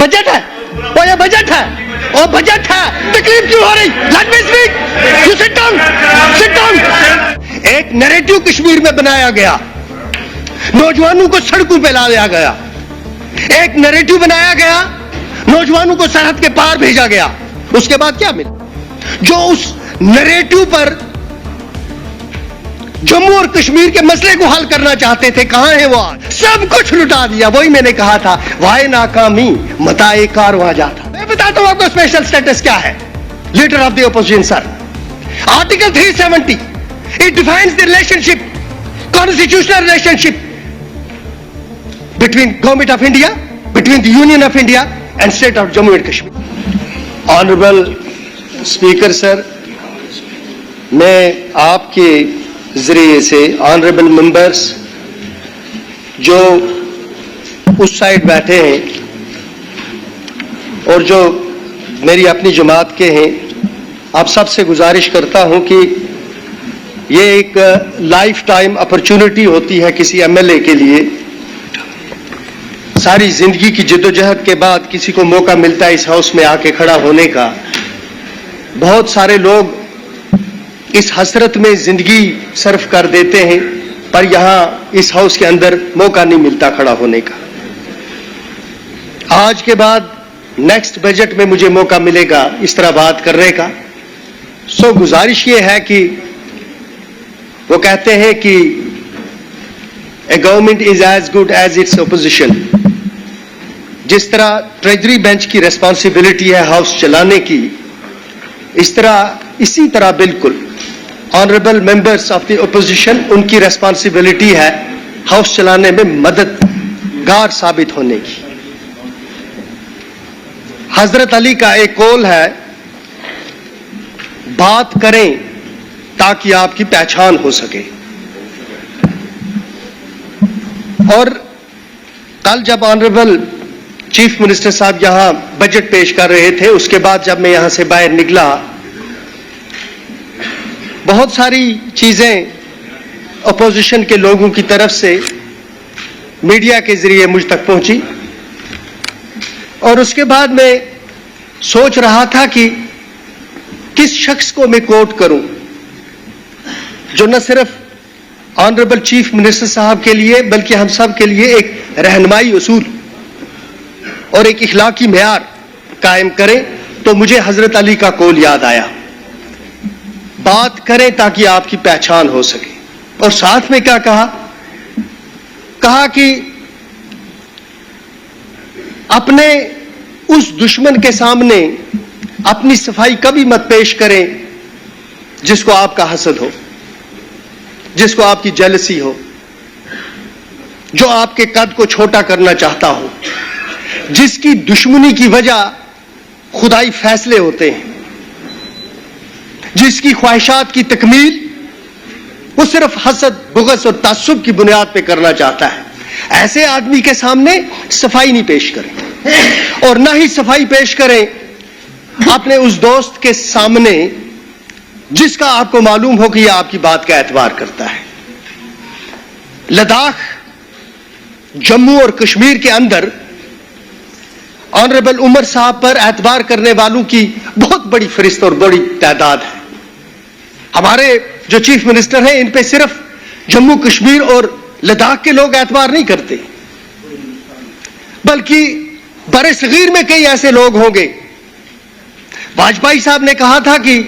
Budget है, वो ये बजट है, वो बजट है। तकलीफ क्यों हो रही? Late me speak, you sit down, sit down. एक नैरेटिव कश्मीर में बनाया गया, नौजवानों को सड़कों पे लाया गया, एक नैरेटिव बनाया गया, नौजवानों को सरहद के पार भेजा गया। उसके बाद क्या मिला? जो उस नैरेटिव पर जम्मू और कश्मीर के मसले को हल करना चाहते थे, कहां है वो आज? सब कुछ लुटा दिया। वही मैंने कहा था, वाहे नाकामी मताए कारवां जाता। मैं बताता हूं आपको स्पेशल स्टेटस क्या है। Leader of the opposition sir, article 370 it defines the relationship, constitutional relationship between Government of India, between the Union of India and State of Jammu and Kashmir. Honorable Speaker sir, मैं आपके जरिए से honourable members जो उस side बैठे हैं और जो मेरी अपनी जमात के हैं, आप सबसे गुजारिश करता हूं कि ये एक लाइफ टाइम अपॉर्चुनिटी होती है किसी एमएलए के लिए। सारी जिंदगी की जिद्दोजहद के बाद किसी को मौका मिलता है इस हाउस में आके खड़ा होने का। बहुत सारे लोग इस हसरत में जिंदगी सर्फ कर देते हैं, पर यहां इस हाउस के अंदर मौका नहीं मिलता खड़ा होने का। आज के बाद नेक्स्ट बजट में मुझे मौका मिलेगा इस तरह बात करने का। सो गुजारिश ये है कि वो कहते हैं कि a government is as good as its opposition. जिस तरह ट्रेजरी बेंच की रेस्पॉन्सिबिलिटी है हाउस चलाने की, इसी तरह बिल्कुल honourable members of the opposition, उनकी रेस्पॉन्सिबिलिटी है हाउस चलाने में मददगार साबित होने की। हजरत अली का एक कौल है, बात करें ताकि आपकी पहचान हो सके। और कल जब ऑनरेबल चीफ मिनिस्टर साहब यहां बजट पेश कर रहे थे, उसके बाद जब मैं यहां से बाहर निकला, बहुत सारी चीजें अपोजिशन के लोगों की तरफ से मीडिया के जरिए मुझ तक पहुंची। और उसके बाद मैं सोच रहा था कि किस शख्स को मैं कोट करूं जो न सिर्फ ऑनरेबल चीफ मिनिस्टर साहब के लिए बल्कि हम सब के लिए एक रहनुमाई उसूल और एक इखलाकी मेयार कायम करें। तो मुझे हजरत अली का कौल याद आया, बात करें ताकि आपकी पहचान हो सके। और साथ में क्या कहा? कहा कि अपने उस दुश्मन के सामने अपनी सफाई कभी मत पेश करें जिसको आपका हसद हो, जिसको आपकी जेलसी हो, जो आपके कद को छोटा करना चाहता हो, जिसकी दुश्मनी की वजह खुदाई फैसले होते हैं, जिसकी ख्वाहिशात की तकमील वो सिर्फ हसद, बुग़्ज़ और तासुब की बुनियाद पे करना चाहता है, ऐसे आदमी के सामने सफाई नहीं पेश करें। और ना ही सफाई पेश करें अपने उस दोस्त के सामने जिसका आपको मालूम हो कि यह आपकी बात का एतबार करता है। लद्दाख, जम्मू और कश्मीर के अंदर ऑनरेबल उमर साहब पर एतबार करने वालों की बहुत बड़ी फरिस्त और बड़ी तादाद है। हमारे जो चीफ मिनिस्टर हैं, इन पे सिर्फ जम्मू कश्मीर और लद्दाख के लोग एतबार नहीं करते, बल्कि बड़े सगीर में कई ऐसे लोग होंगे। वाजपेयी साहब ने कहा था कि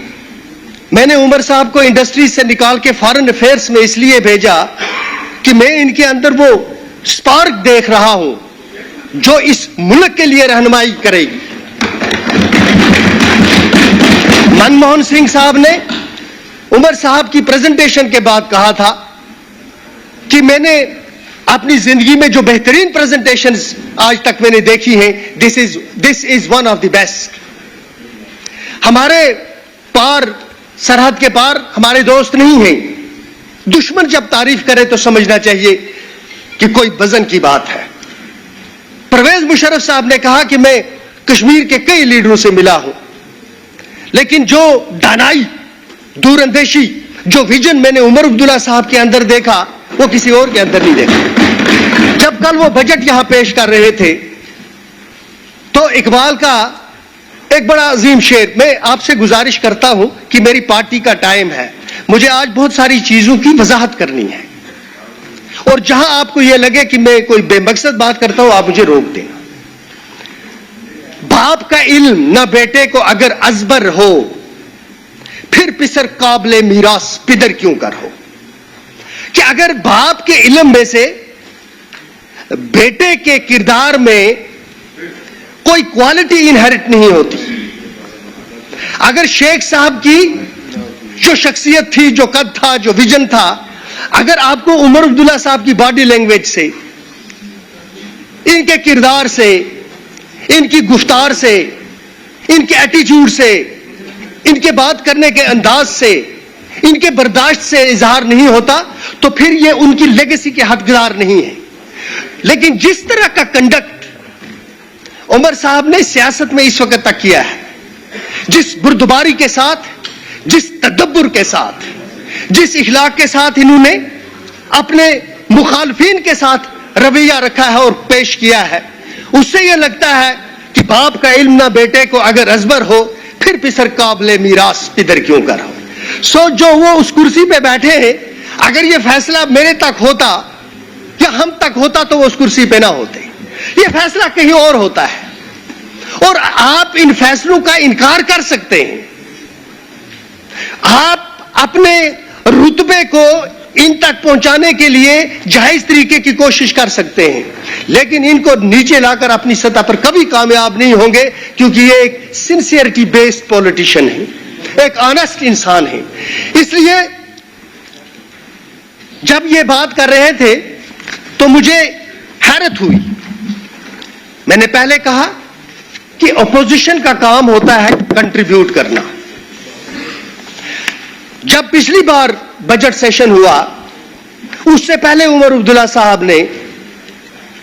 मैंने उमर साहब को इंडस्ट्री से निकाल के फॉरेन अफेयर्स में इसलिए भेजा कि मैं इनके अंदर वो स्पार्क देख रहा हूं जो इस मुल्क के लिए रहनुमाई करेगी। मनमोहन सिंह साहब ने उमर साहब की प्रेजेंटेशन के बाद कहा था कि मैंने अपनी जिंदगी में जो बेहतरीन प्रेजेंटेशंस आज तक मैंने देखी हैं, this is one of the best. हमारे पार, सरहद के पार हमारे दोस्त नहीं हैं। दुश्मन जब तारीफ करे तो समझना चाहिए कि कोई वजन की बात है। परवेज मुशर्रफ साहब ने कहा कि मैं कश्मीर के कई लीडरों से मिला हूं, लेकिन जो दानाई, दूरंदेशी, जो विजन मैंने उमर अब्दुल्ला साहब के अंदर देखा वो किसी और के अंदर नहीं देखा। जब कल वो बजट यहां पेश कर रहे थे इकबाल का एक बड़ा अजीम शेर, मैं आपसे गुजारिश करता हूं कि मेरी पार्टी का टाइम है, मुझे आज बहुत सारी चीजों की वजाहत करनी है, और जहां आपको यह लगे कि मैं कोई बेमकसद बात करता हूं, आप मुझे रोक देना। बाप का इल्म न बेटे को अगर अजबर हो, फिर पिसर काबले मीरास पिदर क्यों कर हो। कि अगर बाप के इल्म में से बेटे के किरदार में कोई क्वालिटी इनहेरिट नहीं होती, अगर शेख साहब की जो शख्सियत थी, जो कद था, जो विजन था, अगर आपको उमर अब्दुल्ला साहब की बॉडी लैंग्वेज से, इनके किरदार से, इनकी गुफ्तार से, इनके एटीट्यूड से, इनके बात करने के अंदाज से, इनके बर्दाश्त से इजहार नहीं होता, तो फिर ये उनकी लेगेसी के हकदार नहीं है। लेकिन जिस तरह का कंडक्ट उमर साहब ने सियासत में इस वक्त तक किया है, जिस बुर्दबारी के साथ, जिस तदब्बुर के साथ, जिस इखलाक के साथ इन्होंने अपने मुखालफिन के साथ रवैया रखा है और पेश किया है, उससे यह लगता है कि बाप का इल्म ना बेटे को अगर अजबर हो, फिर पिसर काबले मीरास पिदर क्यों कर हो। सो जो वो उस कुर्सी पे बैठे हैं, अगर ये फैसला मेरे तक होता या हम तक होता तो वो उस कुर्सी पे ना होते। ये फैसला कहीं और होता है, और आप इन फैसलों का इनकार कर सकते हैं। आप अपने रुतबे को इन तक पहुंचाने के लिए जायज तरीके की कोशिश कर सकते हैं, लेकिन इनको नीचे लाकर अपनी सतह पर कभी कामयाब नहीं होंगे, क्योंकि ये एक सिंसियरिटी बेस्ड पॉलिटिशियन है, एक ऑनेस्ट इंसान है। इसलिए जब ये बात कर रहे थे तो मुझे हैरत हुई। मैंने पहले कहा कि ऑपोजिशन का काम होता है कंट्रीब्यूट करना। जब पिछली बार बजट सेशन हुआ, उससे पहले उमर अब्दुल्ला साहब ने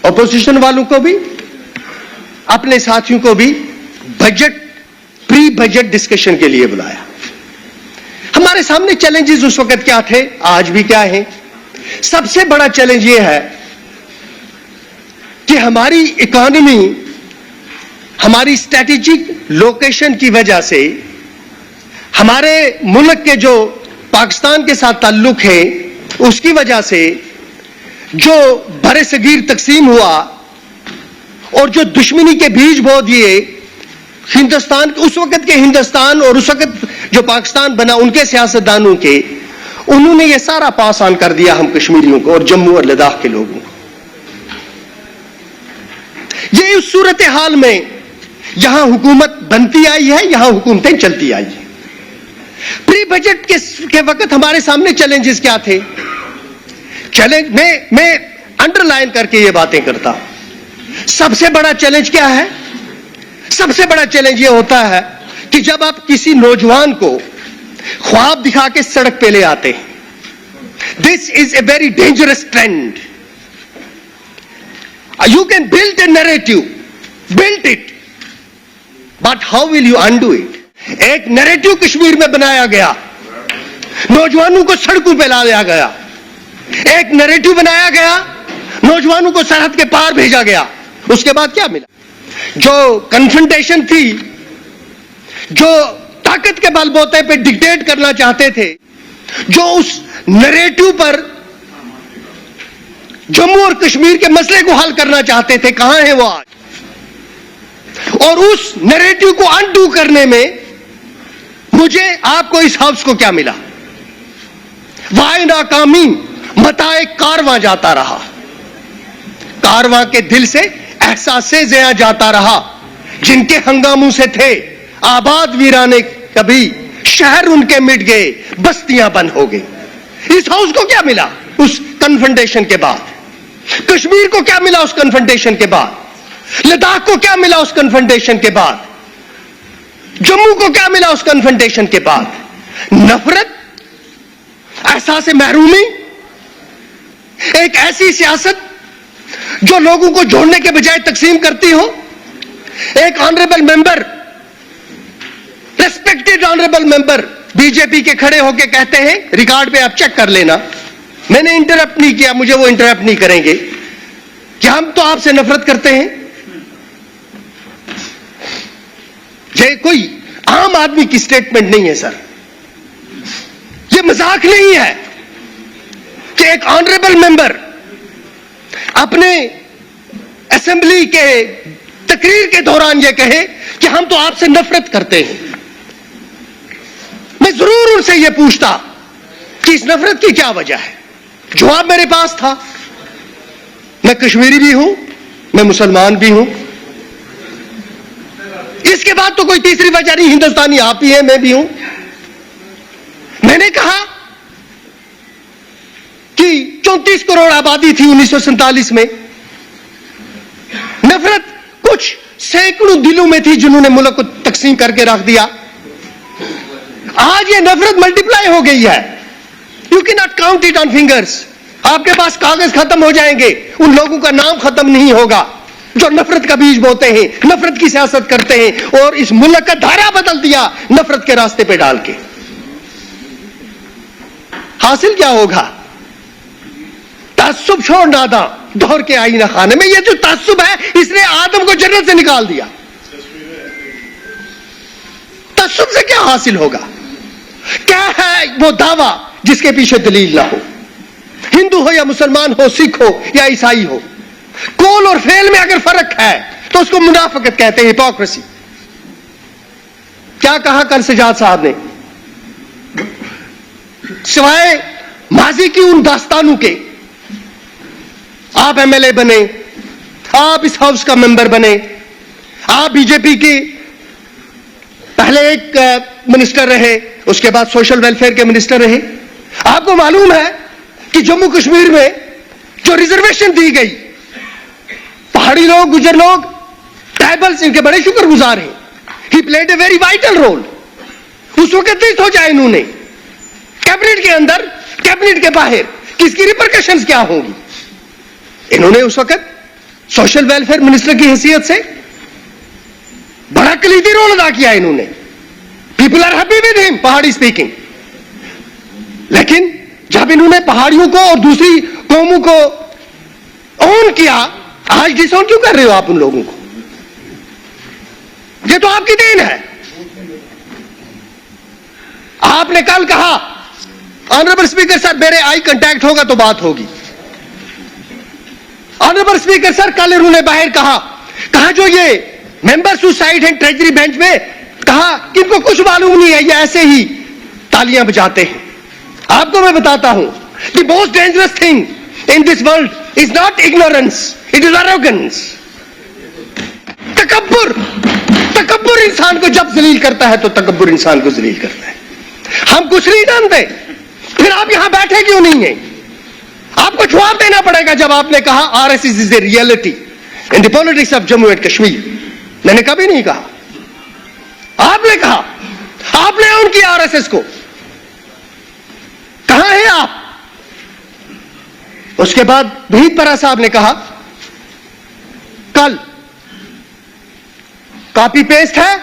ऑपोजिशन वालों को भी, अपने साथियों को भी प्री बजट डिस्कशन के लिए बुलाया। हमारे सामने चैलेंजेस उस वक्त क्या थे, आज भी क्या है। सबसे बड़ा चैलेंज यह है कि हमारी इकोनॉमी, हमारी स्ट्रैटेजिक लोकेशन की वजह से, हमारे मुल्क के जो पाकिस्तान के साथ ताल्लुक है, उसकी वजह से जो बरे सगीर तकसीम हुआ और जो दुश्मनी के बीज बो दिए हिंदुस्तान, उस वक्त के हिंदुस्तान और उस वक्त जो पाकिस्तान बना उनके सियासतदानों के, उन्होंने ये सारा पास ऑन कर दिया हम कश्मीरियों को और जम्मू और लद्दाख के लोगों को। ये उस सूरत हाल में यहां हुकूमत बनती आई है, यहां हुकूमतें चलती आई है। प्री बजट के वक्त हमारे सामने चैलेंजेस क्या थे? चैलेंज मैं अंडरलाइन करके ये बातें करता हूं। सबसे बड़ा चैलेंज क्या है? सबसे बड़ा चैलेंज ये होता है कि जब आप किसी नौजवान को ख्वाब दिखा के सड़क पे ले आते हैं, this is a very dangerous trend. You can build a narrative, build it, but how will you undo it? एक नैरेटिव कश्मीर में बनाया गया, नौजवानों को सड़कों पे ला दिया गया, एक नैरेटिव बनाया गया, नौजवानों को सरहद के पार भेजा गया। उसके बाद क्या मिला? जो कन्फ्रंटेशन थी, जो ताकत के बलबूते पे डिक्टेट करना चाहते थे, जो उस नैरेटिव पर जम्मू और कश्मीर के मसले को हल करना चाहते थे, कहां है वो आज? और उस नैरेटिव को अनडू करने में मुझे आपको इस हाउस को क्या मिला? वाई नाकामी मताए कारवां जाता रहा, कारवां के दिल से एहसासे ज़िया जाता रहा, जिनके हंगामों से थे आबाद वीराने, कभी शहर उनके मिट गए, बस्तियां बंद हो गई। इस हाउस को क्या मिला उस कन्फ्रंटेशन के बाद? कश्मीर को क्या मिला उस कन्फ्रंटेशन के बाद? लद्दाख को क्या मिला उस कन्फ्रंटेशन के बाद? जम्मू को क्या मिला उस कन्फ्रंटेशन के बाद? नफरत, एहसास महरूमी, एक ऐसी सियासत जो लोगों को जोड़ने के बजाय तकसीम करती हो। एक honourable member, respected honourable member BJP के खड़े होकर कहते हैं, रिकॉर्ड पे आप चेक कर लेना, मैंने इंटरप्ट नहीं किया, मुझे वो इंटरप्ट नहीं करेंगे, कि हम तो आपसे नफरत करते हैं। ये कोई आम आदमी की स्टेटमेंट नहीं है सर। ये मजाक नहीं है कि एक ऑनरेबल मेंबर अपने असेंबली के तकरीर के दौरान यह कहे कि हम तो आपसे नफरत करते हैं। मैं जरूर उनसे यह पूछता कि इस नफरत की क्या वजह है। जवाब मेरे पास था, मैं कश्मीरी भी हूं, मैं मुसलमान भी हूं। इसके बाद तो कोई तीसरी वजह नहीं, हिंदुस्तानी आप ही हैं, मैं भी हूं। मैंने कहा कि 34 करोड़ आबादी थी 1947 में। नफरत कुछ सैकड़ों दिलों में थी जिन्होंने मुल्क को तकसीम करके रख दिया। आज ये नफरत मल्टीप्लाई हो गई है। You can not count it on fingers. आपके पास कागज खत्म हो जाएंगे, उन लोगों का नाम खत्म नहीं होगा जो नफरत का बीज बोते हैं, नफरत की सियासत करते हैं और इस मुल्क का धारा बदल दिया नफरत के रास्ते पे डाल के। हासिल क्या होगा? तासुब छोड़ नादा दौर के आईना खाने में। ये जो तासुब है इसने आदम को जन्नत से निकाल दिया। तासुब से क्या हासिल होगा? क्या है वो दावा जिसके पीछे दलील ना हो? हिंदू हो या मुसलमान हो, सिख हो या ईसाई हो, कौल और फेल में अगर फर्क है तो उसको मुनाफिकत कहते हैं, हिपोक्रेसी। क्या कहा कल सजाद साहब ने? सिवाय माजी की उन दास्तानों के, आप एमएलए बने, आप इस हाउस का मेंबर बने, आप बीजेपी के पहले एक मिनिस्टर रहे, उसके बाद सोशल वेलफेयर के मिनिस्टर रहे। आपको मालूम है कि जम्मू कश्मीर में जो रिजर्वेशन दी गई, पहाड़ी लोग, गुजर लोग, ट्राइबल्स इनके बड़े शुक्रगुजार हैं। He played a very vital role. उस वक्त ही सोचा इन्होंने कैबिनेट के अंदर, कैबिनेट के बाहर किसकी रिपरकशंस क्या होगी। इन्होंने उस वक्त सोशल वेलफेयर मिनिस्टर की हैसियत से बड़ा कलीदी रोल अदा किया इन्होंने। People are happy with him, Pahari speaking. लेकिन जब इन्होंने पहाड़ियों को और दूसरी कौमों को ऑन किया, आज डिसऑन क्यों कर रहे हो आप उन लोगों को? ये तो आपकी देन है। आपने कल कहा ऑनरेबल स्पीकर सर मेरे आई कांटेक्ट होगा तो बात होगी। ऑनरेबल स्पीकर सर कल इन्होंने बाहर कहा जो ये मेंबर सुसाइड हैं ट्रेजरी बेंच में, कहा कि इनको कुछ मालूम नहीं है, ये ऐसे ही तालियां बजाते हैं। आपको मैं बताता हूं कि most dangerous thing in this world is not ignorance, it is arrogance. तकब्बुर इंसान को जब जलील करता है तो तकब्बुर इंसान को जलील करता है। हम कुछ नहीं जानते, फिर आप यहां बैठे क्यों नहीं हैं? आपको जवाब देना पड़ेगा जब आपने कहा RSS is a reality in the politics of Jammu and Kashmir. मैंने कभी नहीं कहा, आपने कहा, आपने ऑन किया आरएसएस को। कहां हैं आप? उसके बाद वहीद परा साहब ने कहा कल कॉपी पेस्ट है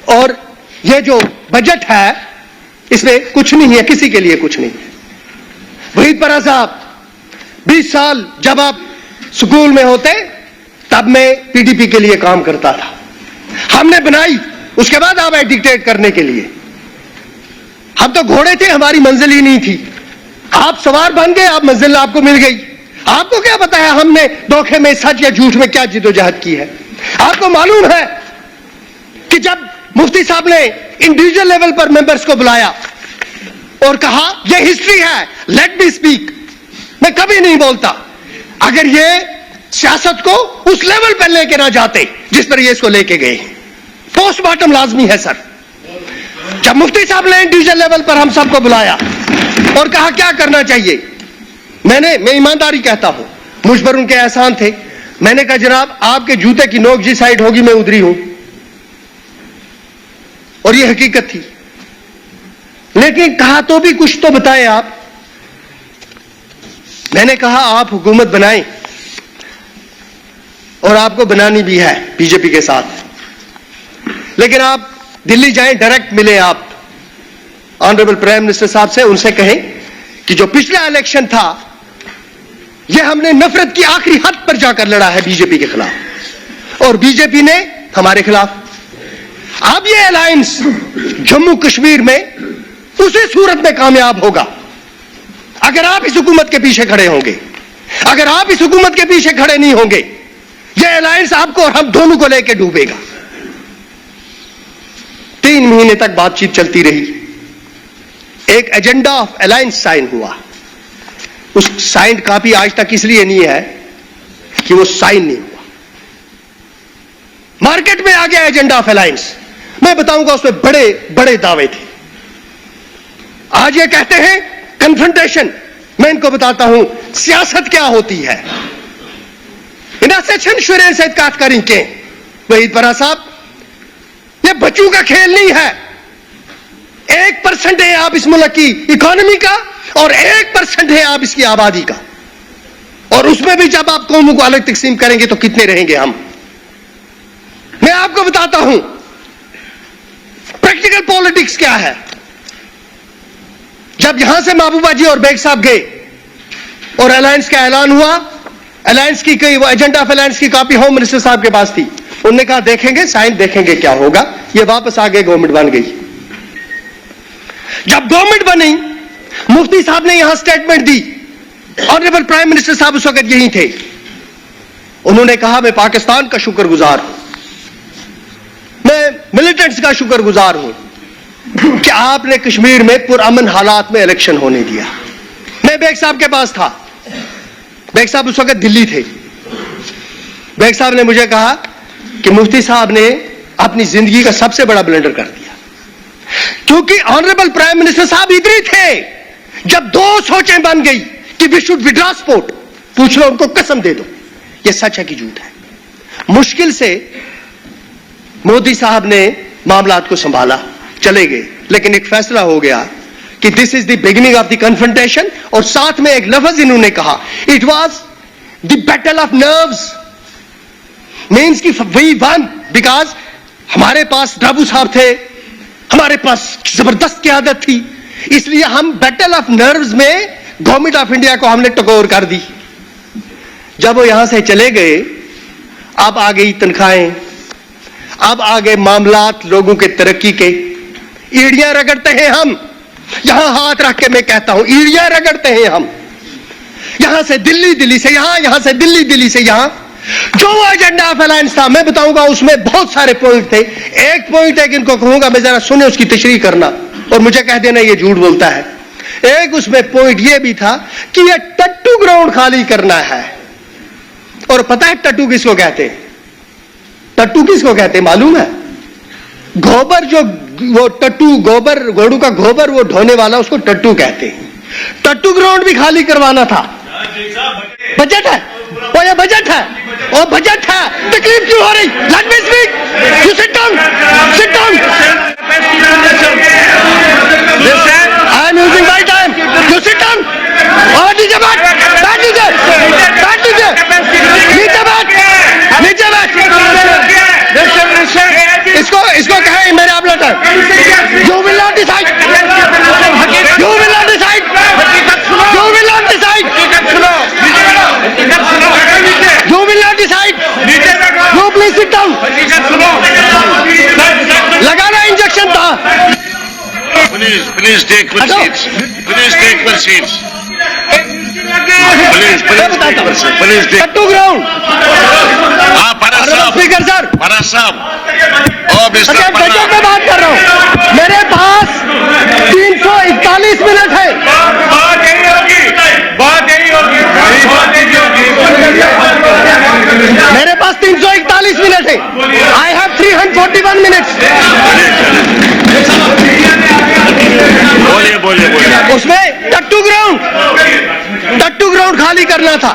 और ये जो बजट है इसमें कुछ नहीं है, किसी के लिए कुछ नहीं है। वहीद परा साहब 20 साल जब आप स्कूल में होते तब मैं पीडीपी के लिए काम करता था, हमने बनाई, उसके बाद आप आए डिक्टेट करने के लिए। हम तो घोड़े थे, हमारी मंजिल ही नहीं थी। आप सवार बन गए, आप मंजिल आपको मिल गई। आपको क्या पता है हमने धोखे में, सच या झूठ में क्या जिदोजहद की है? आपको मालूम है कि जब मुफ्ती साहब ने इंडिविजुअल लेवल पर मेंबर्स को बुलाया और कहा यह हिस्ट्री है, लेट मी स्पीक, मैं कभी नहीं बोलता अगर ये सियासत को उस लेवल पर लेके ना जाते जिस पर ये इसको लेके गए। पोस्टमार्टम लाजमी है सर। जब मुफ्ती साहब ने इंडिविजुअल लेवल पर हम सबको बुलाया और कहा क्या करना चाहिए, मैं ईमानदारी कहता हूं, मुझ पर उनके एहसान थे। मैंने कहा जनाब आपके जूते की नोक जिस साइड होगी मैं उधरी हूं, और ये हकीकत थी। लेकिन कहा तो भी कुछ तो बताएं आप। मैंने कहा आप हुकूमत बनाएं और आपको बनानी भी है बीजेपी के साथ, लेकिन आप दिल्ली जाएं, डायरेक्ट मिले आप ऑनरेबल प्राइम मिनिस्टर साहब से, उनसे कहें कि जो पिछला इलेक्शन था यह हमने नफरत की आखिरी हद पर जाकर लड़ा है बीजेपी के खिलाफ और बीजेपी ने हमारे खिलाफ। अब ये अलायंस जम्मू कश्मीर में उसी सूरत में कामयाब होगा अगर आप इस हुकूमत के पीछे खड़े होंगे। अगर आप इस हुकूमत के पीछे खड़े नहीं होंगे, ये अलायंस आपको और हम दोनों को लेकर डूबेगा। 3 महीने तक बातचीत चलती रही। एक एजेंडा ऑफ अलायंस साइन हुआ। उस साइंड कॉपी आज तक इसलिए नहीं है कि वो साइन नहीं हुआ। मार्केट में आ गया एजेंडा ऑफ अलायंस। मैं बताऊंगा उसमें बड़े बड़े दावे थे। आज ये कहते हैं कन्फ्रंटेशन। मैं इनको बताता हूं सियासत क्या होती है। के वहीद परा साहब, ये बच्चों का खेल नहीं है। 1% है आप इस मुल्क की इकोनॉमी का और 1% है आप इसकी आबादी का, और उसमें भी जब आप कौमों को अलग तकसीम करेंगे तो कितने रहेंगे हम। मैं आपको बताता हूं प्रैक्टिकल पॉलिटिक्स क्या है। जब यहां से महबूबा जी और बेग साहब गए और अलायंस का ऐलान हुआ, अलायंस की वो एजेंडा ऑफ अलायंस की कॉपी होम मिनिस्टर साहब के पास थी। उन्होंने कहा देखेंगे, साइन देखेंगे क्या होगा। ये वापस आ गए, गवर्नमेंट बन गई। जब गवर्नमेंट बनी, मुफ्ती साहब ने यहां स्टेटमेंट दी। ऑनरेबल प्राइम मिनिस्टर साहब उस वक्त यहीं थे। उन्होंने कहा मैं पाकिस्तान का शुक्रगुजार हूं, मैं मिलिटेंट्स का शुक्रगुजार हूं कि आपने कश्मीर में पुरअमन हालात में इलेक्शन होने दिया। मैं बेग साहब के पास था। बेग साहब उस वक्त दिल्ली थे। बेग साहब ने मुझे कहा कि मुफ्ती साहब ने अपनी जिंदगी का सबसे बड़ा ब्लंडर कर दिया, क्योंकि ऑनरेबल प्राइम मिनिस्टर साहब इधर ही थे जब 2 सोचें बन गई कि वी शुड विड्रॉ सपोर्ट। पूछ लो उनको, कसम दे दो ये सच है कि झूठ है। मुश्किल से मोदी साहब ने मामलात को संभाला, चले गए, लेकिन एक फैसला हो गया कि this is the beginning of the confrontation. और साथ में एक लफ्ज इन्होंने कहा, it was the battle of nerves. Means की वी वन बिकॉज हमारे पास डाबू साहब थे, हमारे पास जबरदस्त क़यादत थी, इसलिए हम बैटल ऑफ नर्व्स में गवर्नमेंट ऑफ इंडिया को हमने टकोर कर दी। जब वो यहां से चले गए, अब आ गई तनख्वाहें, अब आ गए मामलात लोगों के तरक्की के। ईड़ियां रगड़ते हैं हम, यहां हाथ रख के मैं कहता हूं ईड़ियां रगड़ते हैं हम। यहां से दिल्ली, दिल्ली से यहां, यहां से दिल्ली, दिल्ली से यहां। जो एजेंडा ऑफ अलायंस था, मैं बताऊंगा उसमें बहुत सारे पॉइंट थे। एक पॉइंट है कि इनको कहूंगा मैं जरा सुने, उसकी तशरीह करना और मुझे कह देना ये झूठ बोलता है। एक उसमें पॉइंट ये भी था कि ये टट्टू ग्राउंड खाली करना है। और पता है टट्टू किसको कहते हैं? टट्टू किसको कहते हैं मालूम है? गोबर, जो वो टट्टू गोबर, घोड़ू का गोबर वो ढोने वाला, उसको टट्टू कहते हैं। टट्टू ग्राउंड भी खाली करवाना था। बजट है, वो ये बजट है, वो बजट है। तकलीफ क्यों हो रही? Late me speak, you sit down, sit down. I am using my time, you sit down. और नीचे बैठ, बैठ नीचे, बैठ नीचे, नीचे बैठ, नीचे बैठ। इसको कहें मेरे आप लौटा। You will not decide, you will not decide, you will not decide, you will not decide, you please sit down. लगाना इंजेक्शन था। Please take your seats. Please take your seats. Please take. टट्टू ground. हाँ, परस साहब। Speaker sir, परस साहब। और mister budget में बात कर रहा हूं। मेरे पास 341 मिनट है। बात यही होगी, बात यही होगी, बात यही होगी। मेरे पास 341 मिनट है। I have 341 minutes. बोलिए बोलिए बोलिए। उसमें टट्टू ग्राउंड खाली करना था।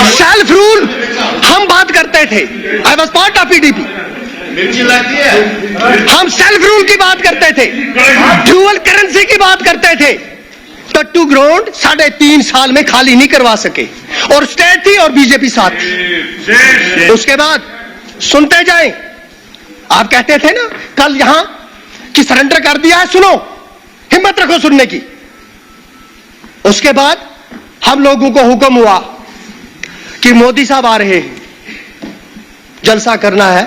सेल्फ रूल हम बात करते थे। I was part of PDP. हम सेल्फ रूल की बात करते थे, ड्यूअल करेंसी की बात करते थे। टट्टू ग्राउंड 3.5 साल में खाली नहीं करवा सके, और स्टेट थी और बीजेपी साथ थी। उसके बाद सुनते जाएं। आप कहते थे ना कल यहां कि सरेंडर कर दिया है, सुनो, हिम्मत रखो सुनने की। उसके बाद हम लोगों को हुक्म हुआ कि मोदी साहब आ रहे हैं, जलसा करना है,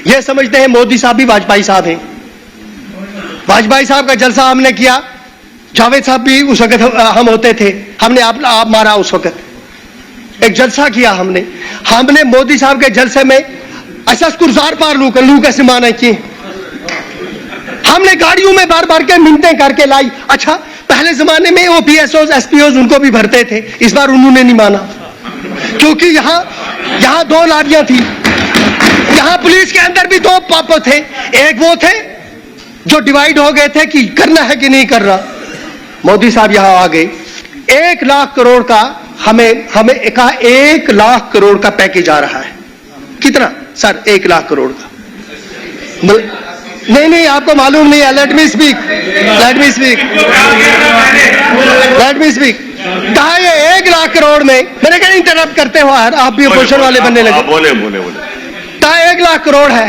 ये समझते हैं मोदी साहब भी वाजपेयी साहब हैं। वाजपेयी साहब का जलसा हमने किया, जावेद साहब भी उस वक्त हम होते थे, हमने आप मारा उस वक्त, एक जलसा किया हमने मोदी साहब के जलसे में ऐसा गुजार पार लू कैसे माना कि हमने गाड़ियों में बार बार के मिन्नतें करके लाई। अच्छा, पहले जमाने में वो पीएसओ एसपीओ उनको भी भरते थे, इस बार उन्होंने नहीं माना, क्योंकि यहां दो लारियां थी। यहां पुलिस के अंदर भी दो पाप थे, एक वो थे जो डिवाइड हो गए थे कि करना है कि नहीं करना। मोदी साहब यहां आ गए, 1 लाख करोड़ का हमें कहा 1 लाख करोड़ का पैकेज आ रहा है। कितना सर? 1 लाख करोड़ का? नहीं, आपको मालूम नहीं है। Late me speak. कहा ये 1 लाख करोड़ में, मैंने कहा इंटरप्ट करते हो यार, आप भी अपोजिशन वाले बनने लगे। बोले। कहा 1 लाख करोड़ है।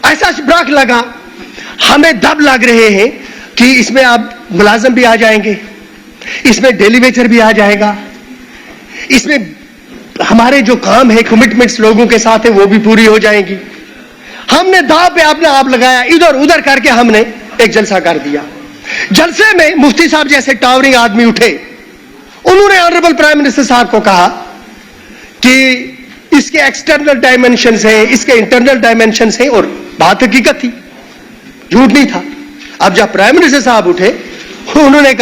ऐसा ब्राक लगा, हमें दब लग रहे हैं कि इसमें आप मुलाजम भी आ जाएंगे, इसमें डेली वेजर भी आ जाएगा, इसमें हमारे जो काम है कमिटमेंट्स लोगों के साथ है वो भी पूरी हो जाएंगी। हमने दाव पे अपना आप लगाया, इधर उधर करके हमने एक जलसा कर दिया। जलसे में मुफ्ती साहब जैसे टावरिंग आदमी उठे, उन्होंने ऑनरेबल प्राइम मिनिस्टर साहब को कहा कि इसके एक्सटर्नल डायमेंशंस हैं, इसके इंटरनल डायमेंशंस हैं, और बात हकीकत थी, झूठ नहीं था। अब जब प्राइम मिनिस्टर साहब उठे, उन्होंने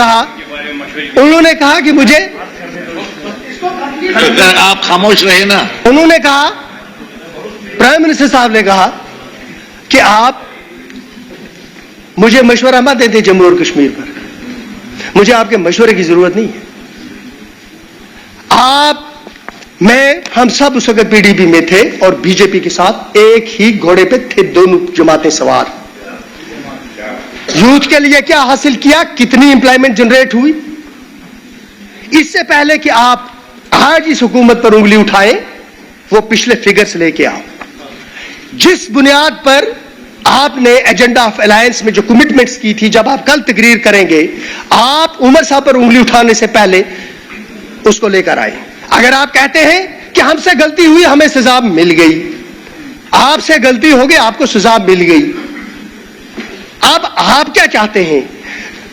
कहा कि मुझे, आप खामोश रहे ना। उन्होंने कहा, प्राइम मिनिस्टर साहब ने कहा कि आप मुझे मशवरा मत देते जम्मू और कश्मीर पर, मुझे आपके मशवरे की जरूरत नहीं है। हम सब उस वक्त पीडीपी में थे और बीजेपी के साथ एक ही घोड़े पे थे, दोनों जमातें सवार। यूथ के लिए क्या हासिल किया, कितनी एम्प्लॉयमेंट जनरेट हुई, इससे पहले कि आप आज इस हुकूमत पर उंगली उठाएं, वो पिछले फिगर्स लेके आओ। जिस बुनियाद पर आपने एजेंडा ऑफ अलायंस में जो कमिटमेंट्स की थी, जब आप कल तकरीर करेंगे, आप उमर साहब पर उंगली उठाने से पहले उसको लेकर आए। अगर आप कहते हैं कि हमसे गलती हुई, हमें सजा मिल गई, आपसे गलती हो गई, आपको सजा मिल गई, अब आप क्या चाहते हैं,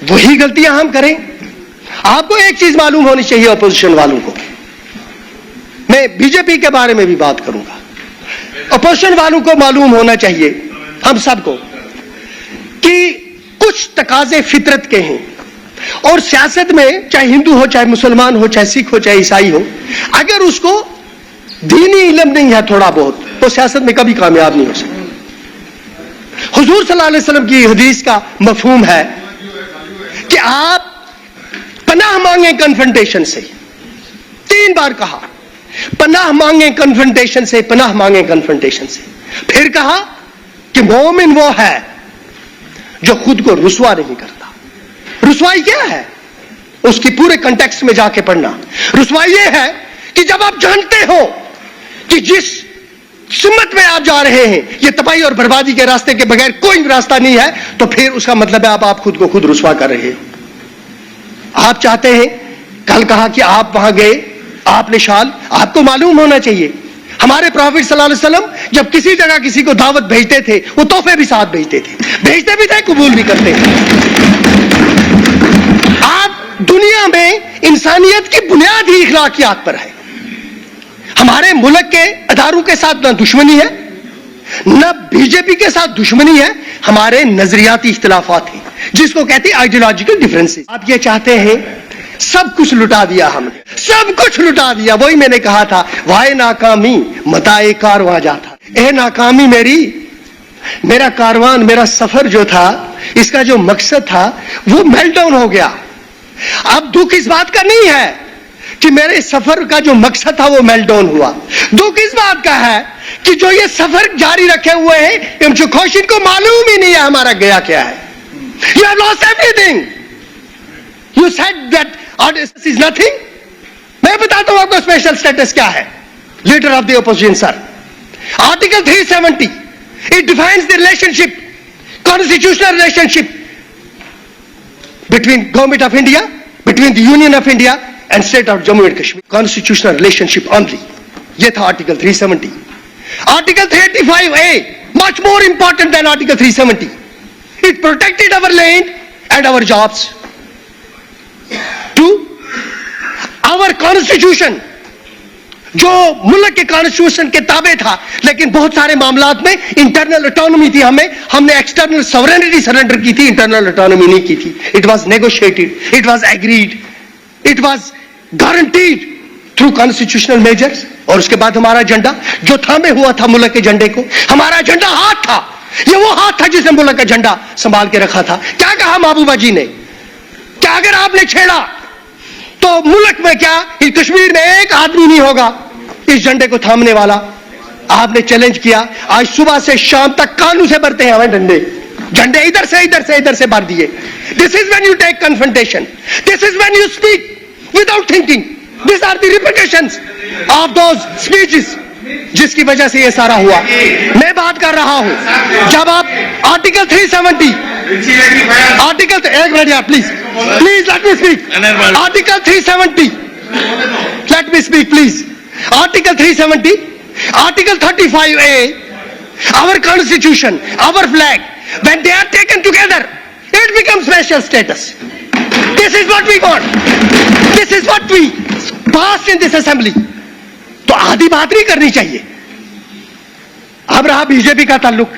वही गलतियां हम करें? आपको एक चीज मालूम होनी चाहिए अपोजिशन वालों को, मैं बीजेपी के बारे में भी बात करूंगा, अपोजिशन वालों को मालूम होना चाहिए, हम सबको, कि कुछ तकाजे फितरत के हैं। और सियासत में चाहे हिंदू हो, चाहे मुसलमान हो, चाहे सिख हो, चाहे ईसाई हो, अगर उसको दीनी इल्म नहीं है थोड़ा बहुत, तो सियासत में कभी कामयाब नहीं हो सकता। हुजूर सल्लल्लाहु अलैहि वसल्लम की हदीस का मफहूम है कि आप पनाह मांगे कन्फ्रंटेशन से, 3 बार कहा, पनाह मांगे कन्फ्रंटेशन से, पनाह मांगे कन्फ्रंटेशन से। फिर कहा कि मोमिन वो है जो खुद को रुसवा नहीं करता। रुसवाई क्या है, उसकी पूरे कंटेक्स्ट में जाके पढ़ना। रुसवाई ये है कि जब आप जानते हो कि जिस सिमत में आप जा रहे हैं ये तबाही और बर्बादी के रास्ते के बगैर कोई रास्ता नहीं है, तो फिर उसका मतलब है आप खुद को खुद रुसवा कर रहे हो। आप चाहते हैं, कल कहा कि आप वहां गए, आपने शाल, आपको मालूम होना चाहिए हमारे प्रॉफिट सल्लल्लाहु अलैहि वसल्लम जब किसी जगह किसी को दावत भेजते थे, वो तोहफे भी साथ भेजते थे, कबूल भी करते थे। आप दुनिया में इंसानियत की बुनियाद ही इखलाकियात पर है। हमारे मुल्क के अदारों के साथ ना दुश्मनी है, ना बीजेपी के साथ दुश्मनी है, हमारे नजरियाती इख्तिलाफात हैं, जिसको कहते हैं आइडियोलॉजिकल डिफरेंसेस। आप ये चाहते हैं, सब कुछ लुटा दिया हमने, सब कुछ लुटा दिया। वही मैंने कहा था, वाहे नाकामी मताए कारवां जाता, ए नाकामी मेरा कारवान, मेरा सफर जो था, इसका जो मकसद था वो मेल्ट डाउन हो गया। अब दुख इस बात का नहीं है कि मेरे सफर का जो मकसद था वो मेल्ट डाउन हुआ, दुख इस बात का है कि जो ये सफर जारी रखे हुए हैं, इनको खोशिन को मालूम ही नहीं है हमारा गया क्या है। You have lost everything, you said that audience is nothing. मैं बताता हूं आपको स्पेशल स्टेटस क्या है, leader of the opposition sir. Article 370 it defines the relationship, constitutional relationship between government of India, between the Union of India and state of Jammu and Kashmir, constitutional relationship only. ये था article 370। Article 385A much more important than Article 370. It protected our land and our jobs. Two, our constitution, जो मुल्क के constitution के ताबे था, लेकिन बहुत सारे मामलात में इंटरनल ऑटोनॉमी थी, हमने एक्सटर्नल सॉवरेनिटी सरेंडर की थी, इंटरनल ऑटोनॉमी नहीं की थी. It was negotiated, it was agreed, it was guaranteed through constitutional measures. और उसके बाद हमारा झंडा जो थामे हुआ था मुल्क के झंडे को, हमारा झंडा हाथ था, ये वो हाथ था जिसने मुल्क का झंडा संभाल के रखा था. क्या कहा महबूबा जी ने? क्या अगर आपने छेड़ा तो मुल्क में क्या इस कश्मीर में एक आदमी नहीं होगा इस झंडे को थामने वाला? आपने चैलेंज किया. आज सुबह से शाम तक कानून से भरते हैं हमें डंडे, झंडे इधर से भर दिए. This is when you take confrontation, this is when you speak without thinking. This are the repetitions of those speeches जिसकी वजह से ये सारा हुआ. मैं बात कर रहा हूं जब आप आर्टिकल 370 आर्टिकल, एक मिनट यार please let me speak. Article 370, late me speak please. Article 370, Article 35A, our constitution, our flag, when they are taken together, it becomes special status. This is what we got. This is what we passed in this assembly. तो आधी बात नहीं करनी चाहिए. अब रहा BJP का ताल्लुक.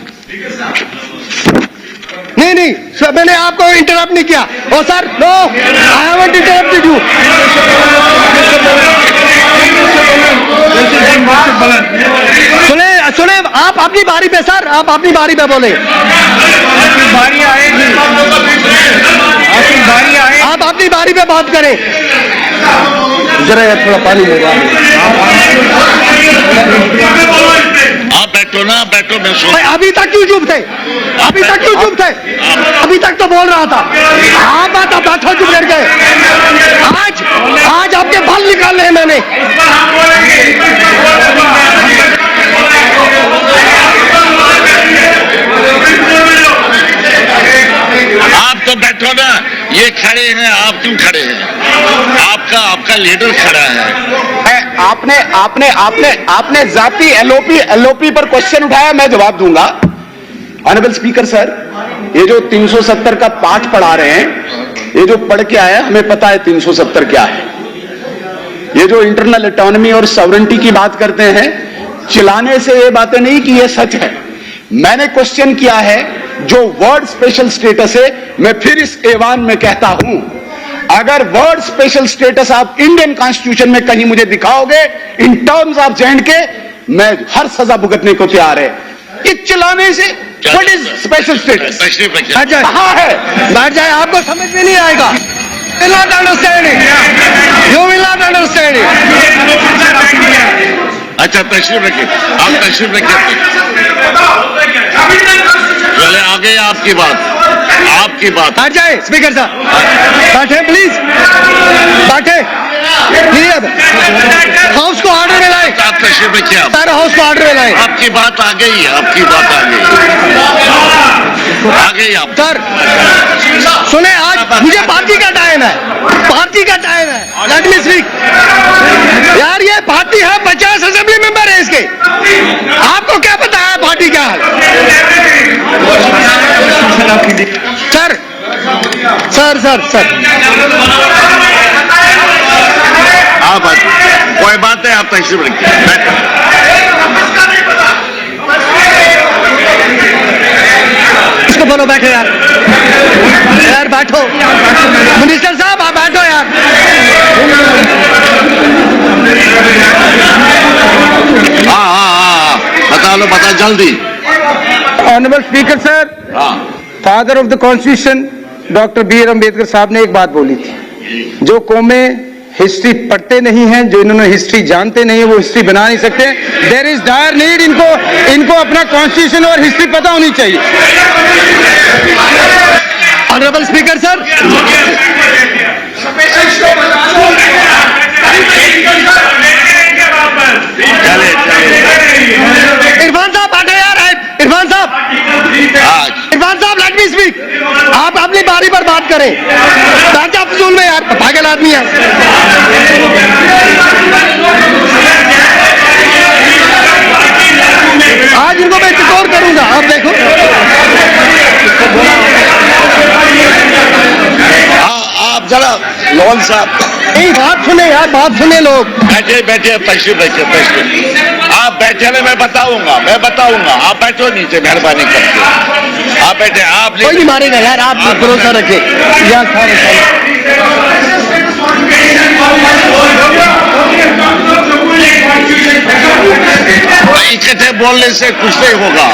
नहीं सर, मैंने आपको इंटरप्ट नहीं किया. Oh sir, no, I haven't interrupted you. सुने आप अपनी बारी पे सर, आप अपनी बारी पे बोले. बारी आएगी, आप अपनी बारी पे बात करें. जरा यार थोड़ा पानी लेगा. आप बैठो ना, बैठो. मैं सुन. अभी तक क्यों चुप थे? अभी तक तो बोल रहा था. आप बात आप बैठो चुप कर गए. आज आपके बाल निकालने हैं मैंने. आप तो बैठो ना. ये खड़े हैं, आप क्यों खड़े हैं? आपका लीडर खड़ा है. आपने जाती एलओपी पर क्वेश्चन उठाया, मैं जवाब दूंगा. ऑनरेबल स्पीकर सर, ये जो 370 का पाठ पढ़ा रहे हैं, ये जो पढ़ के आया, हमें पता है 370 क्या है. ये जो इंटरनल ऑटोनॉमी और सॉवरेनिटी की बात करते हैं, चिल्लाने से ये बातें नहीं कि ये सच है. मैंने क्वेश्चन किया है जो वर्ड स्पेशल स्टेटस है. मैं फिर इस ऐवान में कहता हूं, अगर वर्ड स्पेशल स्टेटस आप इंडियन कॉन्स्टिट्यूशन में कहीं मुझे दिखाओगे इन टर्म्स ऑफ J&K, मैं हर सजा भुगतने को तैयार है. इस चिल्लाने से व्हाट इज स्पेशल स्टेटस कहां है? बैठ जाए, आपको समझ में नहीं आएगा. You will not understand it. You will not understand it. अच्छा, तशरीफ रखिए. आप तशरीफ रखिए. चले आगे. आपकी बात. बैठ जाए स्पीकर साहब, बैठे प्लीज, बैठे. हाउस को ऑर्डर में लाए. आप तशरीफ रखिए. सर हाउस को ऑर्डर में लाए. आपकी बात आ गई. आप सर सुने, आज मुझे पार्टी का टाइम है. Late me speak. यार ये पार्टी है, 50 असेंबली मेंबर है इसके. आपको क्या पता है पार्टी क्या है? सर आप कोई बात है. आप तशरीफ रखिए. इसको बोलो बैठो यार बैठो. मिनिस्टर साहब आप बैठो यार. हाँ, बता जल्दी. Honourable speaker sir, father of the constitution doctor B.R. Ambedkar साहब ने एक बात बोली थी, जो कौमें हिस्ट्री पढ़ते नहीं हैं, जो इन्होंने हिस्ट्री जानते नहीं है, वो हिस्ट्री बना नहीं सकते. देयर इज डायर नीड, इनको अपना कॉन्स्टिट्यूशन और हिस्ट्री पता होनी चाहिए. ऑनरेबल स्पीकर सर, इरफान साहब बैठो यार. इरफान साहब लेट मी स्पीक. आप अपनी बारी पर बात करें. बैठ जाओ फजूल में यार, पागल आदमी है. आज इनको मैं चितौर करूंगा. कौन सा? नहीं, बात सुने यार, बात सुने लोग। बैठे बैठे तशरीफ रखिए, तशरीफ। आप बैठे ना, मैं बताऊंगा। आप बैठो नीचे, मेहरबानी करके आप बैठे। आप कोई नहीं मारेगा यार, आप भरोसा रखे। इकट्ठे बोलने से कुछ नहीं होगा।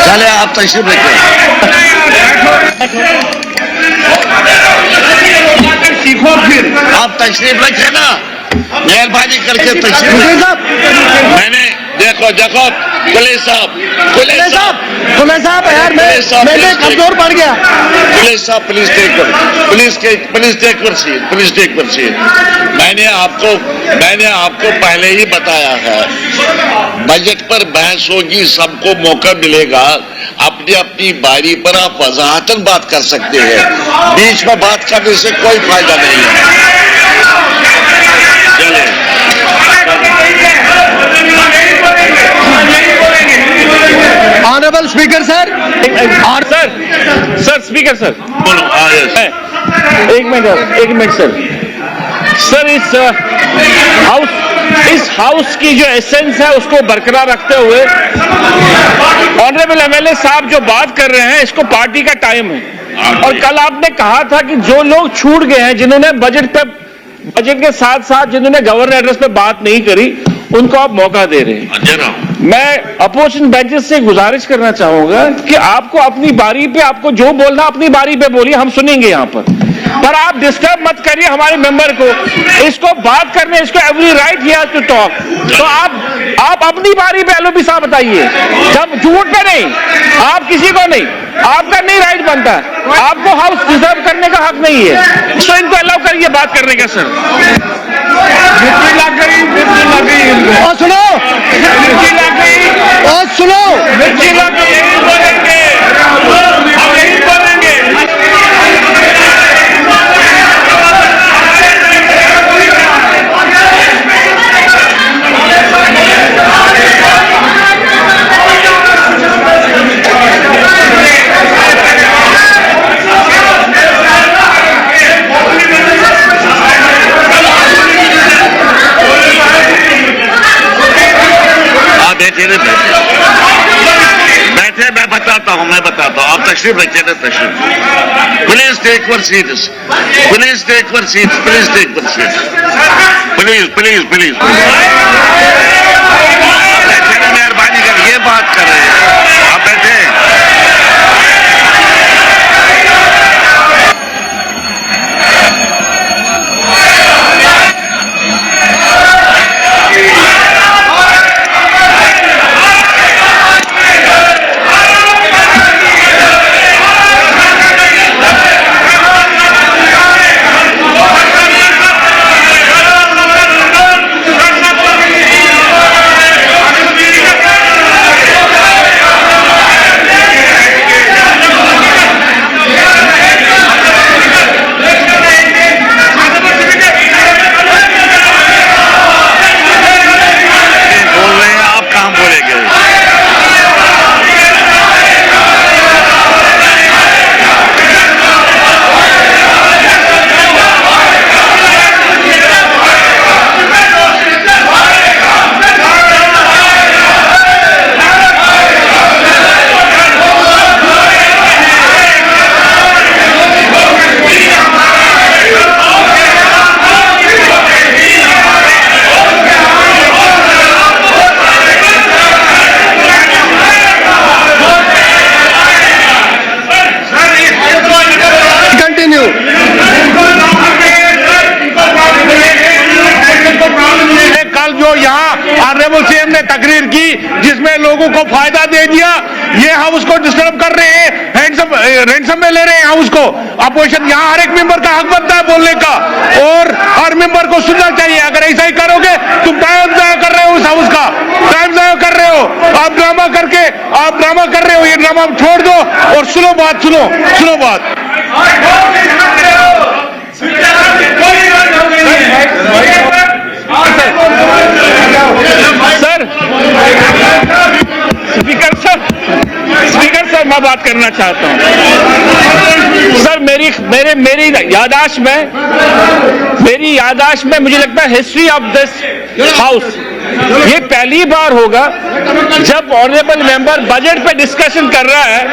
चले, आप तशरीफ रखिए। सीखो फिर। आप तशरीफ रखे ना, मेहरबानी करके तशरीफ। मैंने देखो पुलिस साहब यार, मैं कमजोर पड़ गया। पुलिस साहब, पुलिस टेक प्रोसीड। मैंने आपको पहले ही बताया है, बजट पर बहस होगी, सबको मौका मिलेगा। अपनी अपनी बारी पर आप वजाहतन बात कर सकते हैं, बीच में बात करने से कोई फायदा नहीं है। चलिए, ऑनरेबल स्पीकर सर। और सर स्पीकर सर, बोलो। एक मिनट सर, इस हाउस की जो एसेंस है उसको बरकरार रखते हुए ऑनरेबल एमएलए साहब जो बात कर रहे हैं, इसको पार्टी का टाइम है। और कल आपने कहा था कि जो लोग छूट गए हैं, जिन्होंने बजट के साथ साथ जिन्होंने गवर्नर एड्रेस पे बात नहीं करी, उनको आप मौका दे रहे हैं। मैं अपोजिशन बेंचेस से गुजारिश करना चाहूंगा कि आपको अपनी बारी पे, आपको जो बोलना अपनी बारी पे बोलिए, हम सुनेंगे यहां पर आप डिस्टर्ब मत करिए हमारे मेंबर को। इसको बात करने, इसको every right he has to talk. तो आप अपनी बारी पे एलओपी साहब बताइए, जब झूठ पे नहीं, आप किसी को नहीं, आपका नहीं राइट बनता है, आपको हाउस डिस्टर्ब करने का हक नहीं है। तो इनको अलाउ करिए बात करने का। सर मिर्ची लग गई और सुनो, मिर्ची लग गई, और सुनो, मिर्ची लग गई, यही बोलेंगे, हम यही बोलेंगे। बैठे, मैं बताता हूँ। आप तशरीफ रखिए ना, तशरीफ। Please take your seats, please. मेहरबानी कर, ये बात कर रहे हैं, आप बैठे। ऑनरेबल सीएम ने तकरीर की जिसमें लोगों को फायदा दे दिया, ये हम उसको डिस्टर्ब कर रहे हैं, रैंसम में ले रहे हैं हम उसको। अपोजिशन, यहाँ हर एक मेंबर का हक बनता है बोलने का और हर मेंबर को सुनना चाहिए। अगर ऐसा ही करोगे, तुम टाइम जाया कर रहे हो उस हाउस का, टाइम जाया कर रहे हो। आप ड्रामा कर रहे हो, ये ड्रामा छोड़ दो और सुनो बात। सर, स्पीकर सर, मैं बात करना चाहता हूं। सर मेरी याददाश्त में मुझे लगता है हिस्ट्री ऑफ दिस हाउस ये पहली बार होगा जब ऑनरेबल मेंबर बजट पे डिस्कशन कर रहा है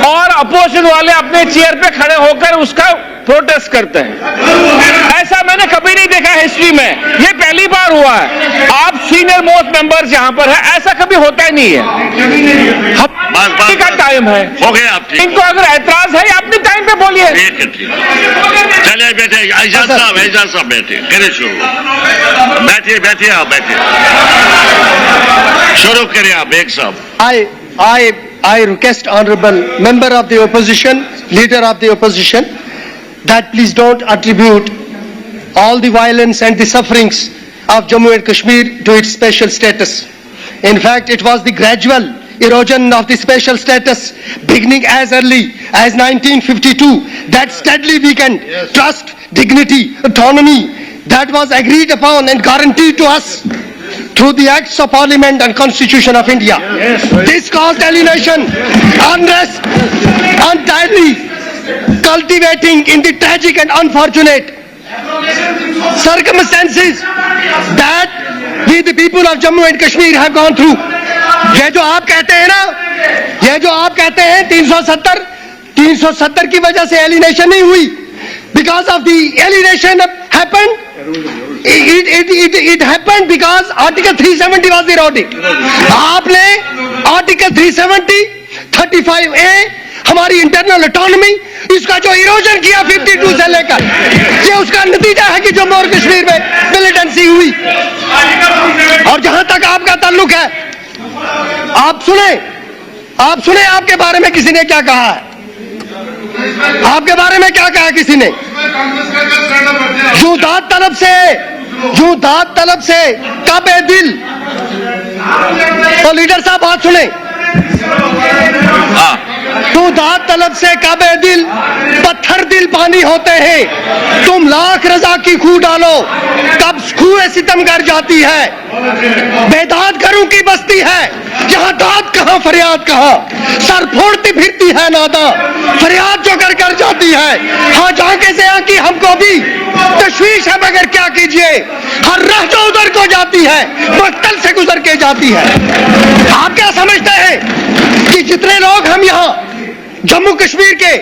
और अपोजिशन वाले अपने चेयर पे खड़े होकर उसका प्रोटेस्ट करते हैं। ऐसा मैंने कभी नहीं देखा हिस्ट्री में, ये पहली बार हुआ है। आप सीनियर मोस्ट मेंबर्स यहां पर है, ऐसा कभी होता ही नहीं है। हम का टाइम है, हो गया आप ठीक। इनको अगर ऐतराज है अपने टाइम पे बोलिए। ठीक है, ठीक है। चलिए बैठे, एजाज साहब बैठे, करें शुरू। बैठिए आप, बैठिए, शुरू करें आप एक साहब। I request honorable member of the opposition, leader of the opposition, that please don't attribute all the violence and the sufferings of Jammu and Kashmir to its special status. In fact, it was the gradual erosion of the special status beginning as early as 1952 that steadily weakened trust, dignity, autonomy that was agreed upon and guaranteed to us through the acts of parliament and constitution of India. This caused alienation, unrest, untimely cultivating in the tragic and unfortunate circumstances that we the people of Jammu and Kashmir have gone through. ये जो आप कहते हैं ना, ये जो आप कहते हैं 370 की वजह से एलिनेशन नहीं हुई, because of the alienation happened, it happened because Article 370 was eroded. आपने Article 370, 35A हमारी इंटरनल ऑटोनॉमी, इसका जो इरोजन किया 52 से लेकर, ये उसका नतीजा है कि जम्मू और कश्मीर में मिलिटेंसी हुई। और जहां तक आपका ताल्लुक है, आप सुने आपके बारे में किसी ने क्या कहा है, आपके बारे में क्या कहा किसी ने, यूं दाद तलब से काबे दिल। तो लीडर साहब बात सुने, तू दाद तलब से काबे दिल, पत्थर दिल पानी होते हैं, तुम लाख रजा की खू डालो तब खूए सितम कर जाती है। बेदाद घरों की बस्ती है, जहां दाद कहां फरियाद कहां, सर फोड़ती फिरती है नादा, फरियाद जो कर जाती है। हाँ झांके से आकी हमको भी तशवीश है मगर क्या कीजिए, हर राह जो उधर को जाती है बख्तल से गुजर के जाती है। आप क्या समझते हैं कि जितने लोग हम यहां जम्मू कश्मीर के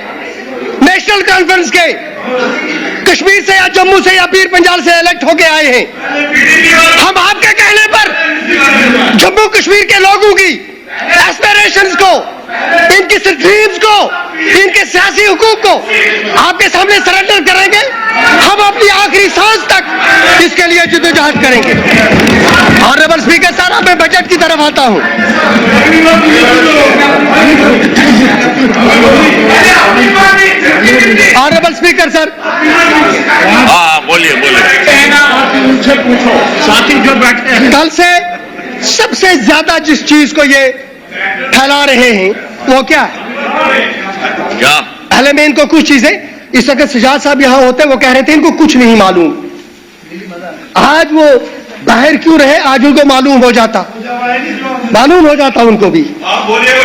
नेशनल कॉन्फ्रेंस के कश्मीर से या जम्मू से या पीर पंजाल से इलेक्ट होके आए हैं, हम आपके कहने पर जम्मू कश्मीर के लोगों की एस्पिरेशंस को, इनकी ड्रीम्स को, इनके सियासी हुकूक को आपके सामने सरेंडर करेंगे। हम अपनी आखिरी सांस तक इसके लिए जद्दोजहद करेंगे। ऑनरेबल स्पीकर साहब, मैं बजट की तरफ आता हूं। ऑनरेबल स्पीकर सर, बोलिए। साथी जो बैठे हैं, कल से सबसे ज्यादा जिस चीज को ये फैला रहे हैं वो क्या है? क्या? पहले मैं इनको कुछ चीजें, इस वक्त सजाद साहब यहां होते वो कह रहे थे इनको कुछ नहीं मालूम, आज वो बाहर क्यों रहे, आज उनको मालूम हो जाता उनको भी।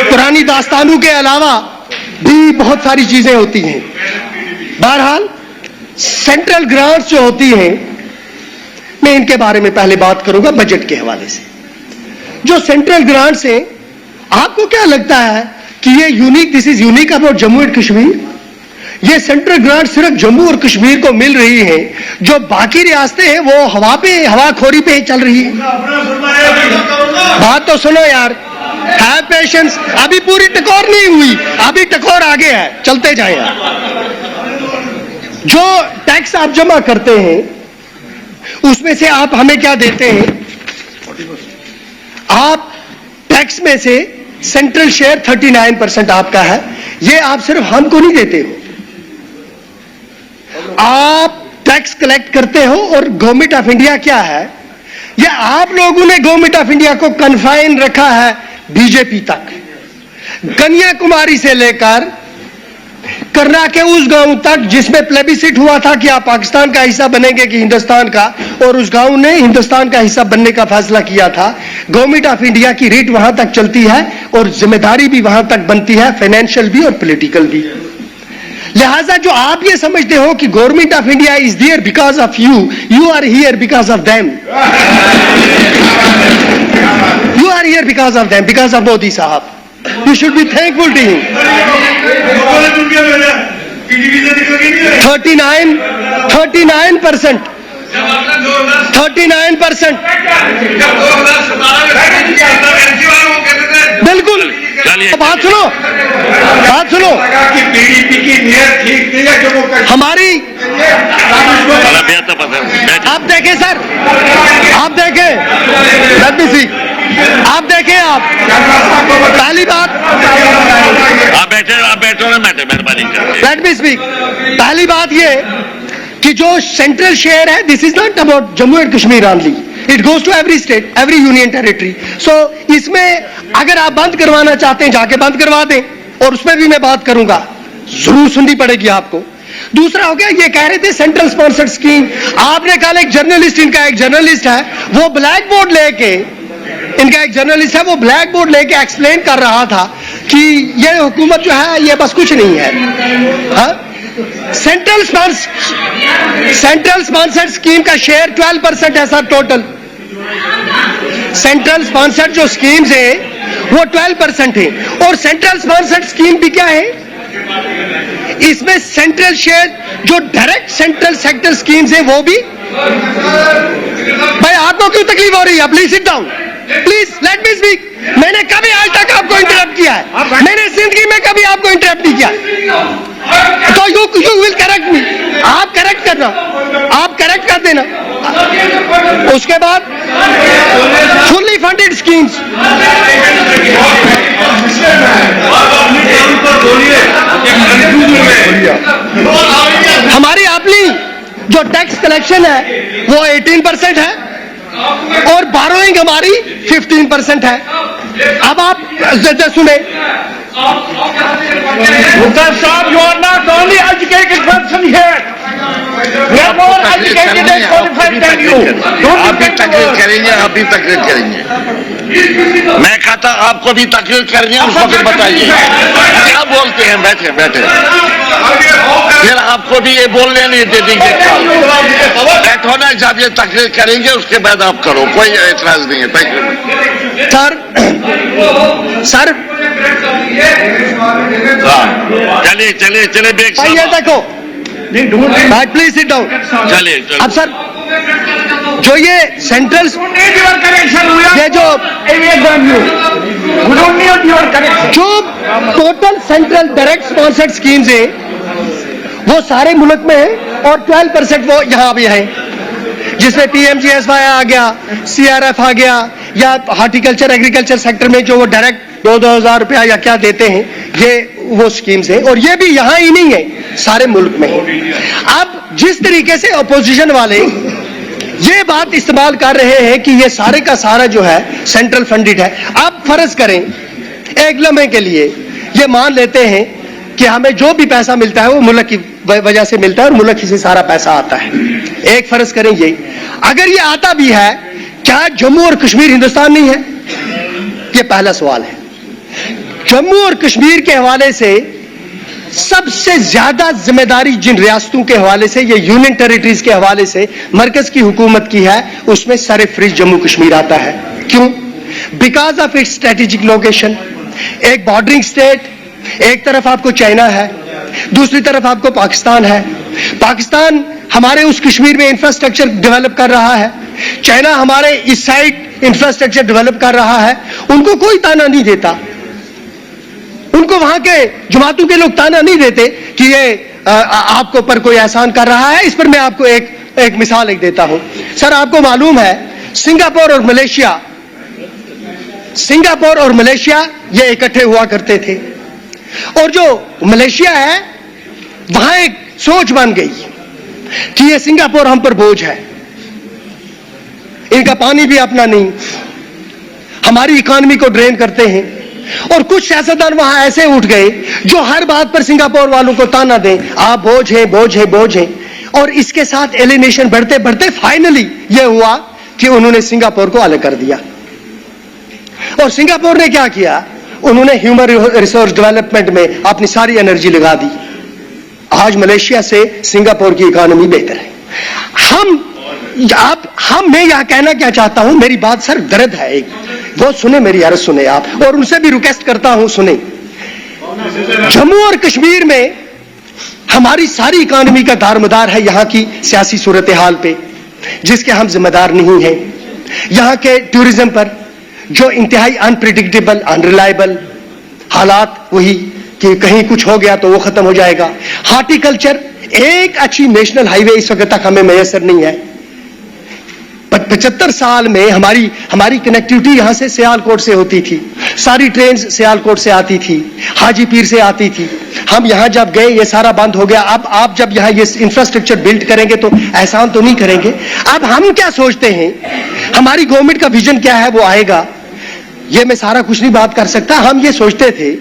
पुरानी दास्तानों के अलावा भी बहुत सारी चीजें होती हैं। बहरहाल सेंट्रल ग्रांट्स जो होती हैं, मैं इनके बारे में पहले बात करूंगा बजट के हवाले से। जो सेंट्रल ग्रांट्स हैं, आपको क्या लगता है कि ये unique, this is unique about Jammu and Kashmir? ये सेंट्रल ग्रांट सिर्फ जम्मू और कश्मीर को मिल रही है, जो बाकी रियासतें हैं वो हवाखोरी पे चल रही है। बात तो सुनो यार, हैव पेशेंस, अभी पूरी टकोर नहीं हुई, अभी टकोर आगे है, चलते जाए यार। जो टैक्स आप जमा करते हैं उसमें से आप हमें क्या देते हैं? आप टैक्स में से सेंट्रल शेयर 39% आपका है, ये आप सिर्फ हमको नहीं देते हो, आप टैक्स कलेक्ट करते हो। और गवर्नमेंट ऑफ इंडिया क्या है, ये आप लोगों ने गवर्नमेंट ऑफ इंडिया को कन्फाइन रखा है बीजेपी तक, कन्याकुमारी से लेकर करना के उस गांव तक जिसमें प्लेबिसिट हुआ था कि आप पाकिस्तान का हिस्सा बनेंगे कि हिंदुस्तान का, और उस गांव ने हिंदुस्तान का हिस्सा बनने का फैसला किया था। गवर्नमेंट ऑफ इंडिया की रीट वहां तक चलती है और जिम्मेदारी भी वहां तक बनती है, फाइनेंशियल भी और पॉलिटिकल भी। लिहाजा जो आप ये समझते हो कि government of India is there because of you, you are here because of them, you are here because of them, because of Modi साहब। You should be thankful to him. 39%. बिल्कुल। बात सुनो, बात सुनो। पीडीपी की नीयत ठीक नहीं है जो वो हमारी, आप देखें सर, आप देखें, let me see, आप देखें, आप पहली बात, आप बैठो ना, मेहरबानी करके। Let me speak. पहली बात ये कि जो सेंट्रल शेयर है, this is not about Jammu and Kashmir only, it goes to every state, every union territory. सो इसमें अगर आप बंद करवाना चाहते हैं, जाके बंद करवा दें, और उसमें भी मैं बात करूंगा, जरूर सुननी पड़ेगी आपको। दूसरा हो गया, ये कह रहे थे सेंट्रल स्पॉन्सर्ड स्कीम, आपने कल एक जर्नलिस्ट, इनका एक जर्नलिस्ट है, वो ब्लैक बोर्ड लेके, इनका एक जर्नलिस्ट है, वो ब्लैक बोर्ड लेके एक्सप्लेन कर रहा था कि ये हुकूमत जो है ये बस कुछ नहीं है। हाँ? सेंट्रल स्पॉन्सर्ड स्कीम का शेयर 12% है सर टोटल। सेंट्रल स्पॉन्सर्ड जो स्कीम्स है वो 12% है, और सेंट्रल स्पॉन्सर्ड स्कीम भी क्या है, इसमें सेंट्रल शेयर जो डायरेक्ट सेंट्रल सेक्टर स्कीम्स है वो भी। भाई आपको क्यों तकलीफ हो रही है? Please sit down, please let me speak. मैंने कभी आज तक आपको इंटरप्ट किया है? मैंने जिंदगी में कभी आपको इंटरप्ट नहीं किया। तो यू विल करेक्ट मी, आप करेक्ट करना, आप करेक्ट कर देना। उसके बाद फुल्ली फंडेड स्कीम्स, हमारी अपनी जो टैक्स कलेक्शन है वो 18% है, और बोरोइंग हमारी 15% है। अब आप सुने साहब, you are not the only educated person here. We are more educated and qualified than you. आप भी तकरीर करेंगे, आप भी तकरीर करेंगे। मैं कहता आपको भी तकरीर करनी है, उसको फिर बताइए क्या बोलते हैं। बैठे बैठे, फिर आपको भी ये बोलने नहीं दे देंगे। बैठो ना, जब ये तकरीर करेंगे उसके बाद आप करो, कोई एतराज नहीं है। Thank you sir. चलिए चलिए चलिए, बेग ये देखो, प्लीज सिट डाउन। चलिए। अब सर, जो ये सेंट्रल, ये जो total central direct sponsored schemes है वो सारे मुल्क में है, और 12% वो यहाँ भी है, जिसमें PMGSY आ गया, CRF आ गया, या हॉर्टिकल्चर एग्रीकल्चर सेक्टर में जो वो डायरेक्ट 2-2 हज़ार रुपया या क्या देते हैं, ये वो स्कीम्स है, और ये भी यहाँ ही नहीं है, सारे मुल्क में है। अब जिस तरीके से अपोजिशन वाले ये बात इस्तेमाल कर रहे हैं कि ये सारे का सारा जो है सेंट्रल फंडेड है, अब फर्ज करें एक लम्हे के लिए ये मान लेते हैं कि हमें जो भी पैसा मिलता है वो मुल्क की वजह से मिलता है और मुल्क से सारा पैसा आता है। एक फर्ज करें ये, अगर ये आता भी है, क्या जम्मू और कश्मीर हिंदुस्तान नहीं है? ये पहला सवाल है। जम्मू और कश्मीर के हवाले से सबसे ज्यादा जिम्मेदारी जिन रियासतों के हवाले से, ये यूनियन टेरिटरीज के हवाले से मरकज की हुकूमत की है, उसमें सरफहरिस्त जम्मू कश्मीर आता है। क्यों? Because of its strategic location. एक बॉर्डरिंग स्टेट, एक तरफ आपको चाइना है, दूसरी तरफ आपको पाकिस्तान है। पाकिस्तान हमारे उस कश्मीर में इंफ्रास्ट्रक्चर डेवलप कर रहा है, चाइना हमारे इस साइड इंफ्रास्ट्रक्चर डेवलप कर रहा है। उनको कोई ताना नहीं देता, उनको वहां के जमातों के लोग ताना नहीं देते कि ये आपको पर कोई एहसान कर रहा है। इस पर मैं आपको एक मिसाल देता हूं। सर, आपको मालूम है सिंगापुर और मलेशिया ये इकट्ठे हुआ करते थे, और जो मलेशिया है वहां एक सोच बन गई कि ये सिंगापुर हम पर बोझ है, इनका पानी भी अपना नहीं, हमारी इकॉनमी को ड्रेन करते हैं, और कुछ सियासतदान वहां ऐसे उठ गए जो हर बात पर सिंगापुर वालों को ताना दें, आप बोझ हैं, बोझ हैं, बोझ हैं। और इसके साथ एलिनेशन बढ़ते बढ़ते फाइनली यह हुआ कि उन्होंने सिंगापुर को अलग कर दिया। और सिंगापुर ने क्या किया, उन्होंने ह्यूमन रिसोर्स डेवलपमेंट में अपनी सारी एनर्जी लगा दी। आज मलेशिया से सिंगापुर की इकोनॉमी बेहतर है। मैं यह कहना क्या चाहता हूं, मेरी बात सर दर्द है एक, वो सुने, मेरी अर्ज सुने आप, और उनसे भी रिक्वेस्ट करता हूं सुने। जम्मू और कश्मीर में हमारी सारी इकोनॉमी का दारोमदार है यहां की सियासी सूरत हाल पे, जिसके हम जिम्मेदार नहीं हैं। यहां के टूरिज्म पर जो इंतहाई अनप्रिडिक्टेबल, अनरिलायबल हालात, वही कि कहीं कुछ हो गया तो वो खत्म हो जाएगा। हार्टिकल्चर, एक अच्छी नेशनल हाईवे इस वक्त तक हमें मैसर नहीं है। 75 साल में हमारी कनेक्टिविटी यहां से सियालकोट से होती थी, सारी ट्रेन सियालकोट से आती थी, हाजी पीर से आती थी। हम यहां जब गए ये सारा बंद हो गया। अब आप जब यहां ये इंफ्रास्ट्रक्चर बिल्ड करेंगे तो एहसान तो नहीं करेंगे। अब हम क्या सोचते हैं, हमारी गवर्नमेंट का विजन क्या है वो आएगा, ये मैं सारा कुछ नहीं बात कर सकता। हम ये सोचते थे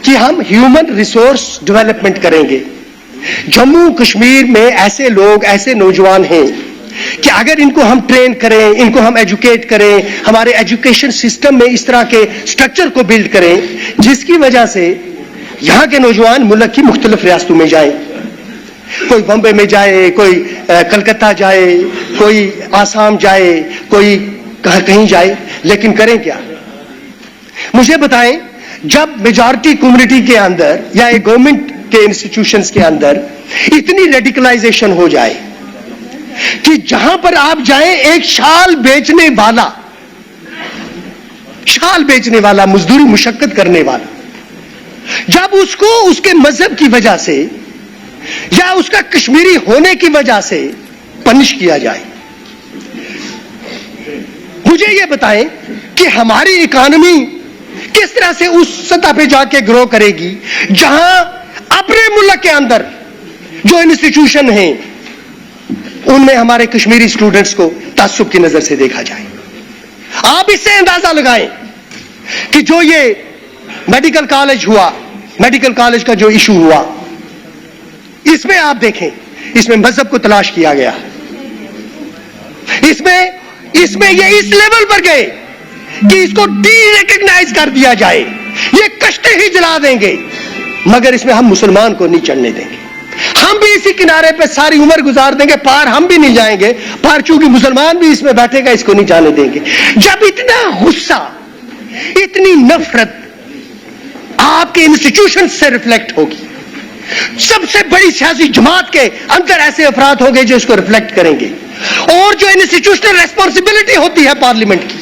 कि हम ह्यूमन रिसोर्स डेवलपमेंट करेंगे। जम्मू कश्मीर में ऐसे लोग, ऐसे नौजवान हैं कि अगर इनको हम ट्रेन करें, इनको हम एजुकेट करें, हमारे एजुकेशन सिस्टम में इस तरह के स्ट्रक्चर को बिल्ड करें जिसकी वजह से यहां के नौजवान मुल्क की मुख्तलिफ रियासतों में जाए, कोई बम्बे में जाए, कोई कलकत्ता जाए, कोई आसाम जाए, कोई कहीं जाए, लेकिन करें क्या? मुझे बताएं, जब मेजॉरिटी कम्युनिटी के अंदर या एक गवर्नमेंट के इंस्टीट्यूशंस के अंदर इतनी रेडिकलाइजेशन हो जाए कि जहां पर आप जाएं एक शाल बेचने वाला, मजदूरी मुशक्कत करने वाला, जब उसको उसके मजहब की वजह से या उसका कश्मीरी होने की वजह से पनिश किया जाए। मुझे यह बताएं कि हमारी इकोनॉमी किस तरह से उस सतह पे जाके ग्रो करेगी जहां अपने मुल्क के अंदर जो इंस्टीट्यूशन हैं उनमें हमारे कश्मीरी स्टूडेंट्स को ताज्जुब की नजर से देखा जाए। आप इससे अंदाजा लगाएं कि जो ये मेडिकल कॉलेज का जो इशू हुआ, इसमें आप देखें, इसमें मजहब को तलाश किया गया। इसमें ये इस लेवल पर गए कि इसको डी रिकॉग्नाइज कर दिया जाए। ये कश्ते ही जला देंगे, मगर इसमें हम मुसलमान को नहीं चढ़ने देंगे। हम भी इसी किनारे पे सारी उम्र गुजार देंगे, पार हम भी नहीं जाएंगे, पार चूंकि मुसलमान भी इसमें बैठेगा, इसको नहीं जाने देंगे। जब इतना गुस्सा, इतनी नफरत आपके इंस्टीट्यूशन से रिफ्लेक्ट होगी, सबसे बड़ी सियासी जमात के अंदर ऐसे अफराद होंगे जो इसको रिफ्लेक्ट करेंगे, और जो इंस्टीट्यूशनल रेस्पॉन्सिबिलिटी होती है पार्लियामेंट की,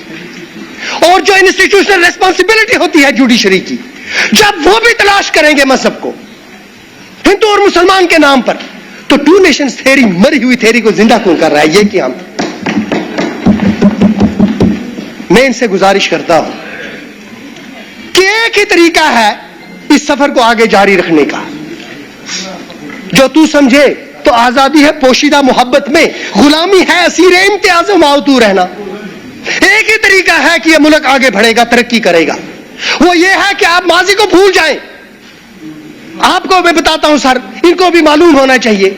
और जो इंस्टीट्यूशनल रेस्पॉन्सिबिलिटी होती है जुडिशरी की, जब वो भी तलाश करेंगे मजहब को हिंदू और मुसलमान के नाम पर, तो टू नेशंस थ्योरी, मरी हुई थ्योरी को जिंदा कौन कर रहा है? ये कि हम, मैं इनसे गुजारिश करता हूं कि एक ही तरीका है इस सफर को आगे जारी रखने का। जो तू समझे तो आजादी है पोशीदा मोहब्बत में, गुलामी है असीर इम्तियाज मावतू रहना। एक ही तरीका है कि यह मुल्क आगे बढ़ेगा, तरक्की करेगा, वो ये है कि आप माजी को भूल जाएं। आपको मैं बताता हूं सर, इनको भी मालूम होना चाहिए,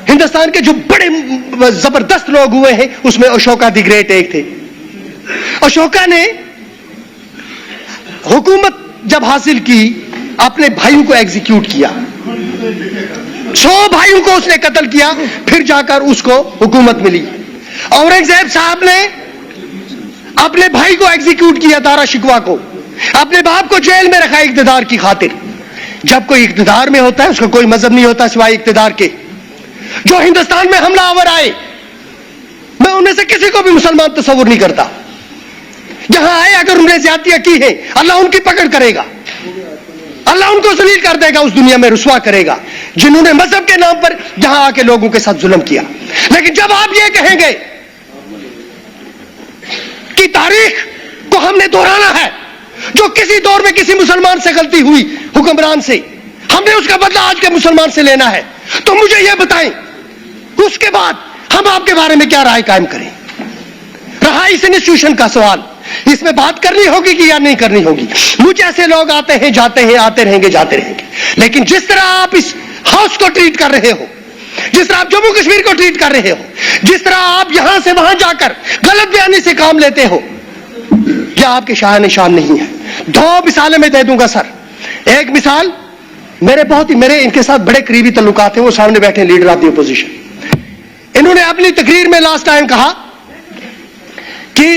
हिंदुस्तान के जो बड़े जबरदस्त लोग हुए हैं उसमें अशोका द ग्रेट एक थे। अशोका ने हुकूमत जब हासिल की, अपने भाइयों को एग्जीक्यूट किया, 100 भाइयों को उसने कत्ल किया, फिर जाकर उसको हुकूमत मिली। औरंगजेब साहब ने अपने भाई को एग्जीक्यूट किया, दारा शिकवा को, अपने बाप को जेल में रखा इक्तिदार की खातिर। जब कोई इक्तिदार में होता है उसका कोई मजहब नहीं होता सिवाय इक्तिदार के। जो हिंदुस्तान में हमलावर आए, मैं उनमें से किसी को भी मुसलमान तस्वुर नहीं करता। जहां आए अगर उन्होंने ज्यादतियां की है, अल्लाह उनकी पकड़ करेगा, अल्लाह उनको जलील कर देगा, उस दुनिया में रुसवा करेगा जिन्होंने मजहब के नाम पर जहां आके लोगों के साथ जुल्म किया। लेकिन जब आप ये कहेंगे कि तारीख को हमने दोहराना है, जो किसी दौर में किसी मुसलमान से गलती हुई, हुक्मरान से, हमने उसका बदला आज के मुसलमान से लेना है, तो मुझे यह बताएं उसके बाद हम आपके बारे में क्या राय कायम करें। रहा इस इंस्टीट्यूशन का सवाल इसमें बात करनी होगी कि या नहीं करनी होगी। मुझे ऐसे लोग आते हैं, जाते हैं, आते रहेंगे, जाते रहेंगे, लेकिन जिस तरह आप इस हाउस को ट्रीट कर रहे हो, जिस तरह आप जम्मू कश्मीर को ट्रीट कर रहे हो, जिस तरह आप यहां से वहां जाकर गलत बयानी से काम लेते हो, यह आपके शान निशान नहीं है। 2 मिसालें मैं दे दूंगा सर। एक मिसाल, मेरे इनके साथ बड़े करीबी तल्लुकात हैं, वो सामने बैठे लीडर ऑफ द अपोजिशन। इन्होंने अपनी तकरीर में लास्ट टाइम कहा कि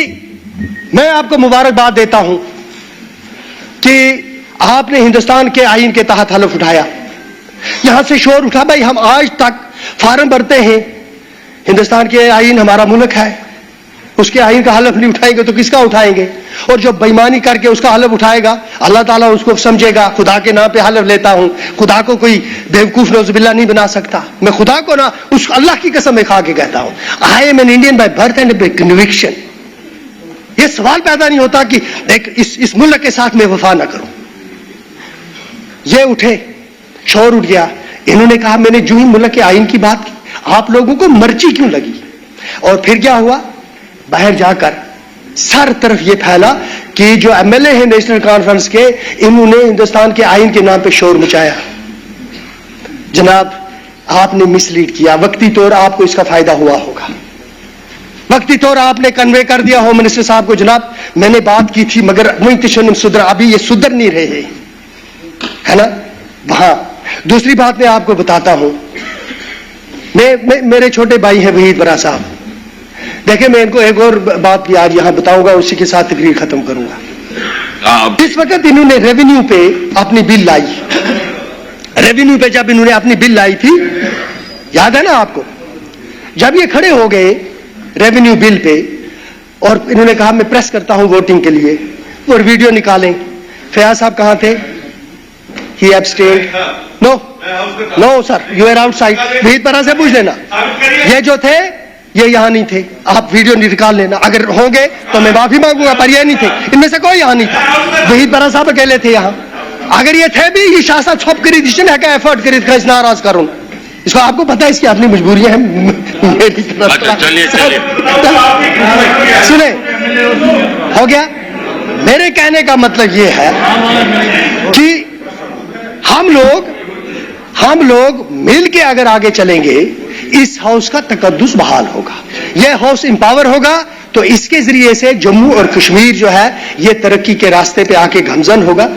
मैं आपको मुबारकबाद देता हूं कि आपने हिंदुस्तान के आईन के तहत हलफ उठाया। यहां से शोर उठा, भाई हम आज तक फार्म भरते हैं, हिंदुस्तान के आईन हमारा मुल्क है, उसके आईन का हलफ नहीं उठाएंगे तो किसका उठाएंगे? और जो बेईमानी करके उसका हलफ उठाएगा, अल्लाह ताला उसको समझेगा खुदा के नाम पे हलफ लेता हूं। खुदा को कोई बेवकूफ नौजुबिल्लाह नहीं बना सकता। मैं खुदा को ना, उस अल्लाह की कसम में खा के कहता हूं, I am an Indian by birth and by conviction. यह सवाल पैदा नहीं होता कि इस मुल्क के साथ मैं वफा ना करूं। ये उठे, शोर उठ गया। इन्होंने कहा मैंने जो ही मुल्क के आईन की बात की, आप लोगों को मर्जी क्यों लगी? और फिर क्या हुआ? बाहर जाकर सर तरफ यह फैला कि जो एमएलए हैं नेशनल कॉन्फ्रेंस के, इन्होंने हिंदुस्तान के आईन के नाम पे शोर मचाया। जनाब, आपने मिसलीड किया। वक्ती तौर आपको इसका फायदा हुआ होगा, वक्ती तौर आपने कन्वे कर दिया होम मिनिस्टर साहब को, जनाब मैंने बात की थी मगर मुंतशिर सुधरा, अभी ये सुधर नहीं रहे हैं, है ना? वहां दूसरी बात मैं आपको बताता हूं, मेरे छोटे भाई हैं वहीद बरा साहब। देखिए, मैं इनको एक और बात भी आज यहां बताऊंगा, उसी के साथ तकरीर खत्म करूंगा। इस वक्त इन्होंने रेवेन्यू पे अपनी बिल लाई। रेवेन्यू पे जब इन्होंने अपनी बिल लाई थी, याद है ना आपको? जब ये खड़े हो गए रेवेन्यू बिल पे और इन्होंने कहा मैं प्रेस करता हूं वोटिंग के लिए, और वीडियो निकालें। फयाज साहब कहां थे? He abstained. No sir, you are outside. Waheed बरा से पूछ लेना, ये जो थे ये यहां नहीं थे। आप वीडियो निकाल लेना, अगर होंगे तो मैं माफी मांगूंगा, पर ये नहीं थे, इनमें से कोई यहां नहीं था। वहीद बरा साहब अकेले थे यहां। अगर ये थे भी, ये शासन छप खरीद है, एफर्ट खरीद का नाराज करूं, इसको आपको पता है, इसकी अपनी मजबूरियां हैं। चलिए सुने, हो गया। मेरे कहने का मतलब यह है कि हम लोग मिल के अगर आगे चलेंगे, इस हाउस का तकद्दुस बहाल होगा, यह हाउस इंपावर होगा, तो इसके जरिए से जम्मू और कश्मीर जो है ये तरक्की के रास्ते पे आके गमजन होगा।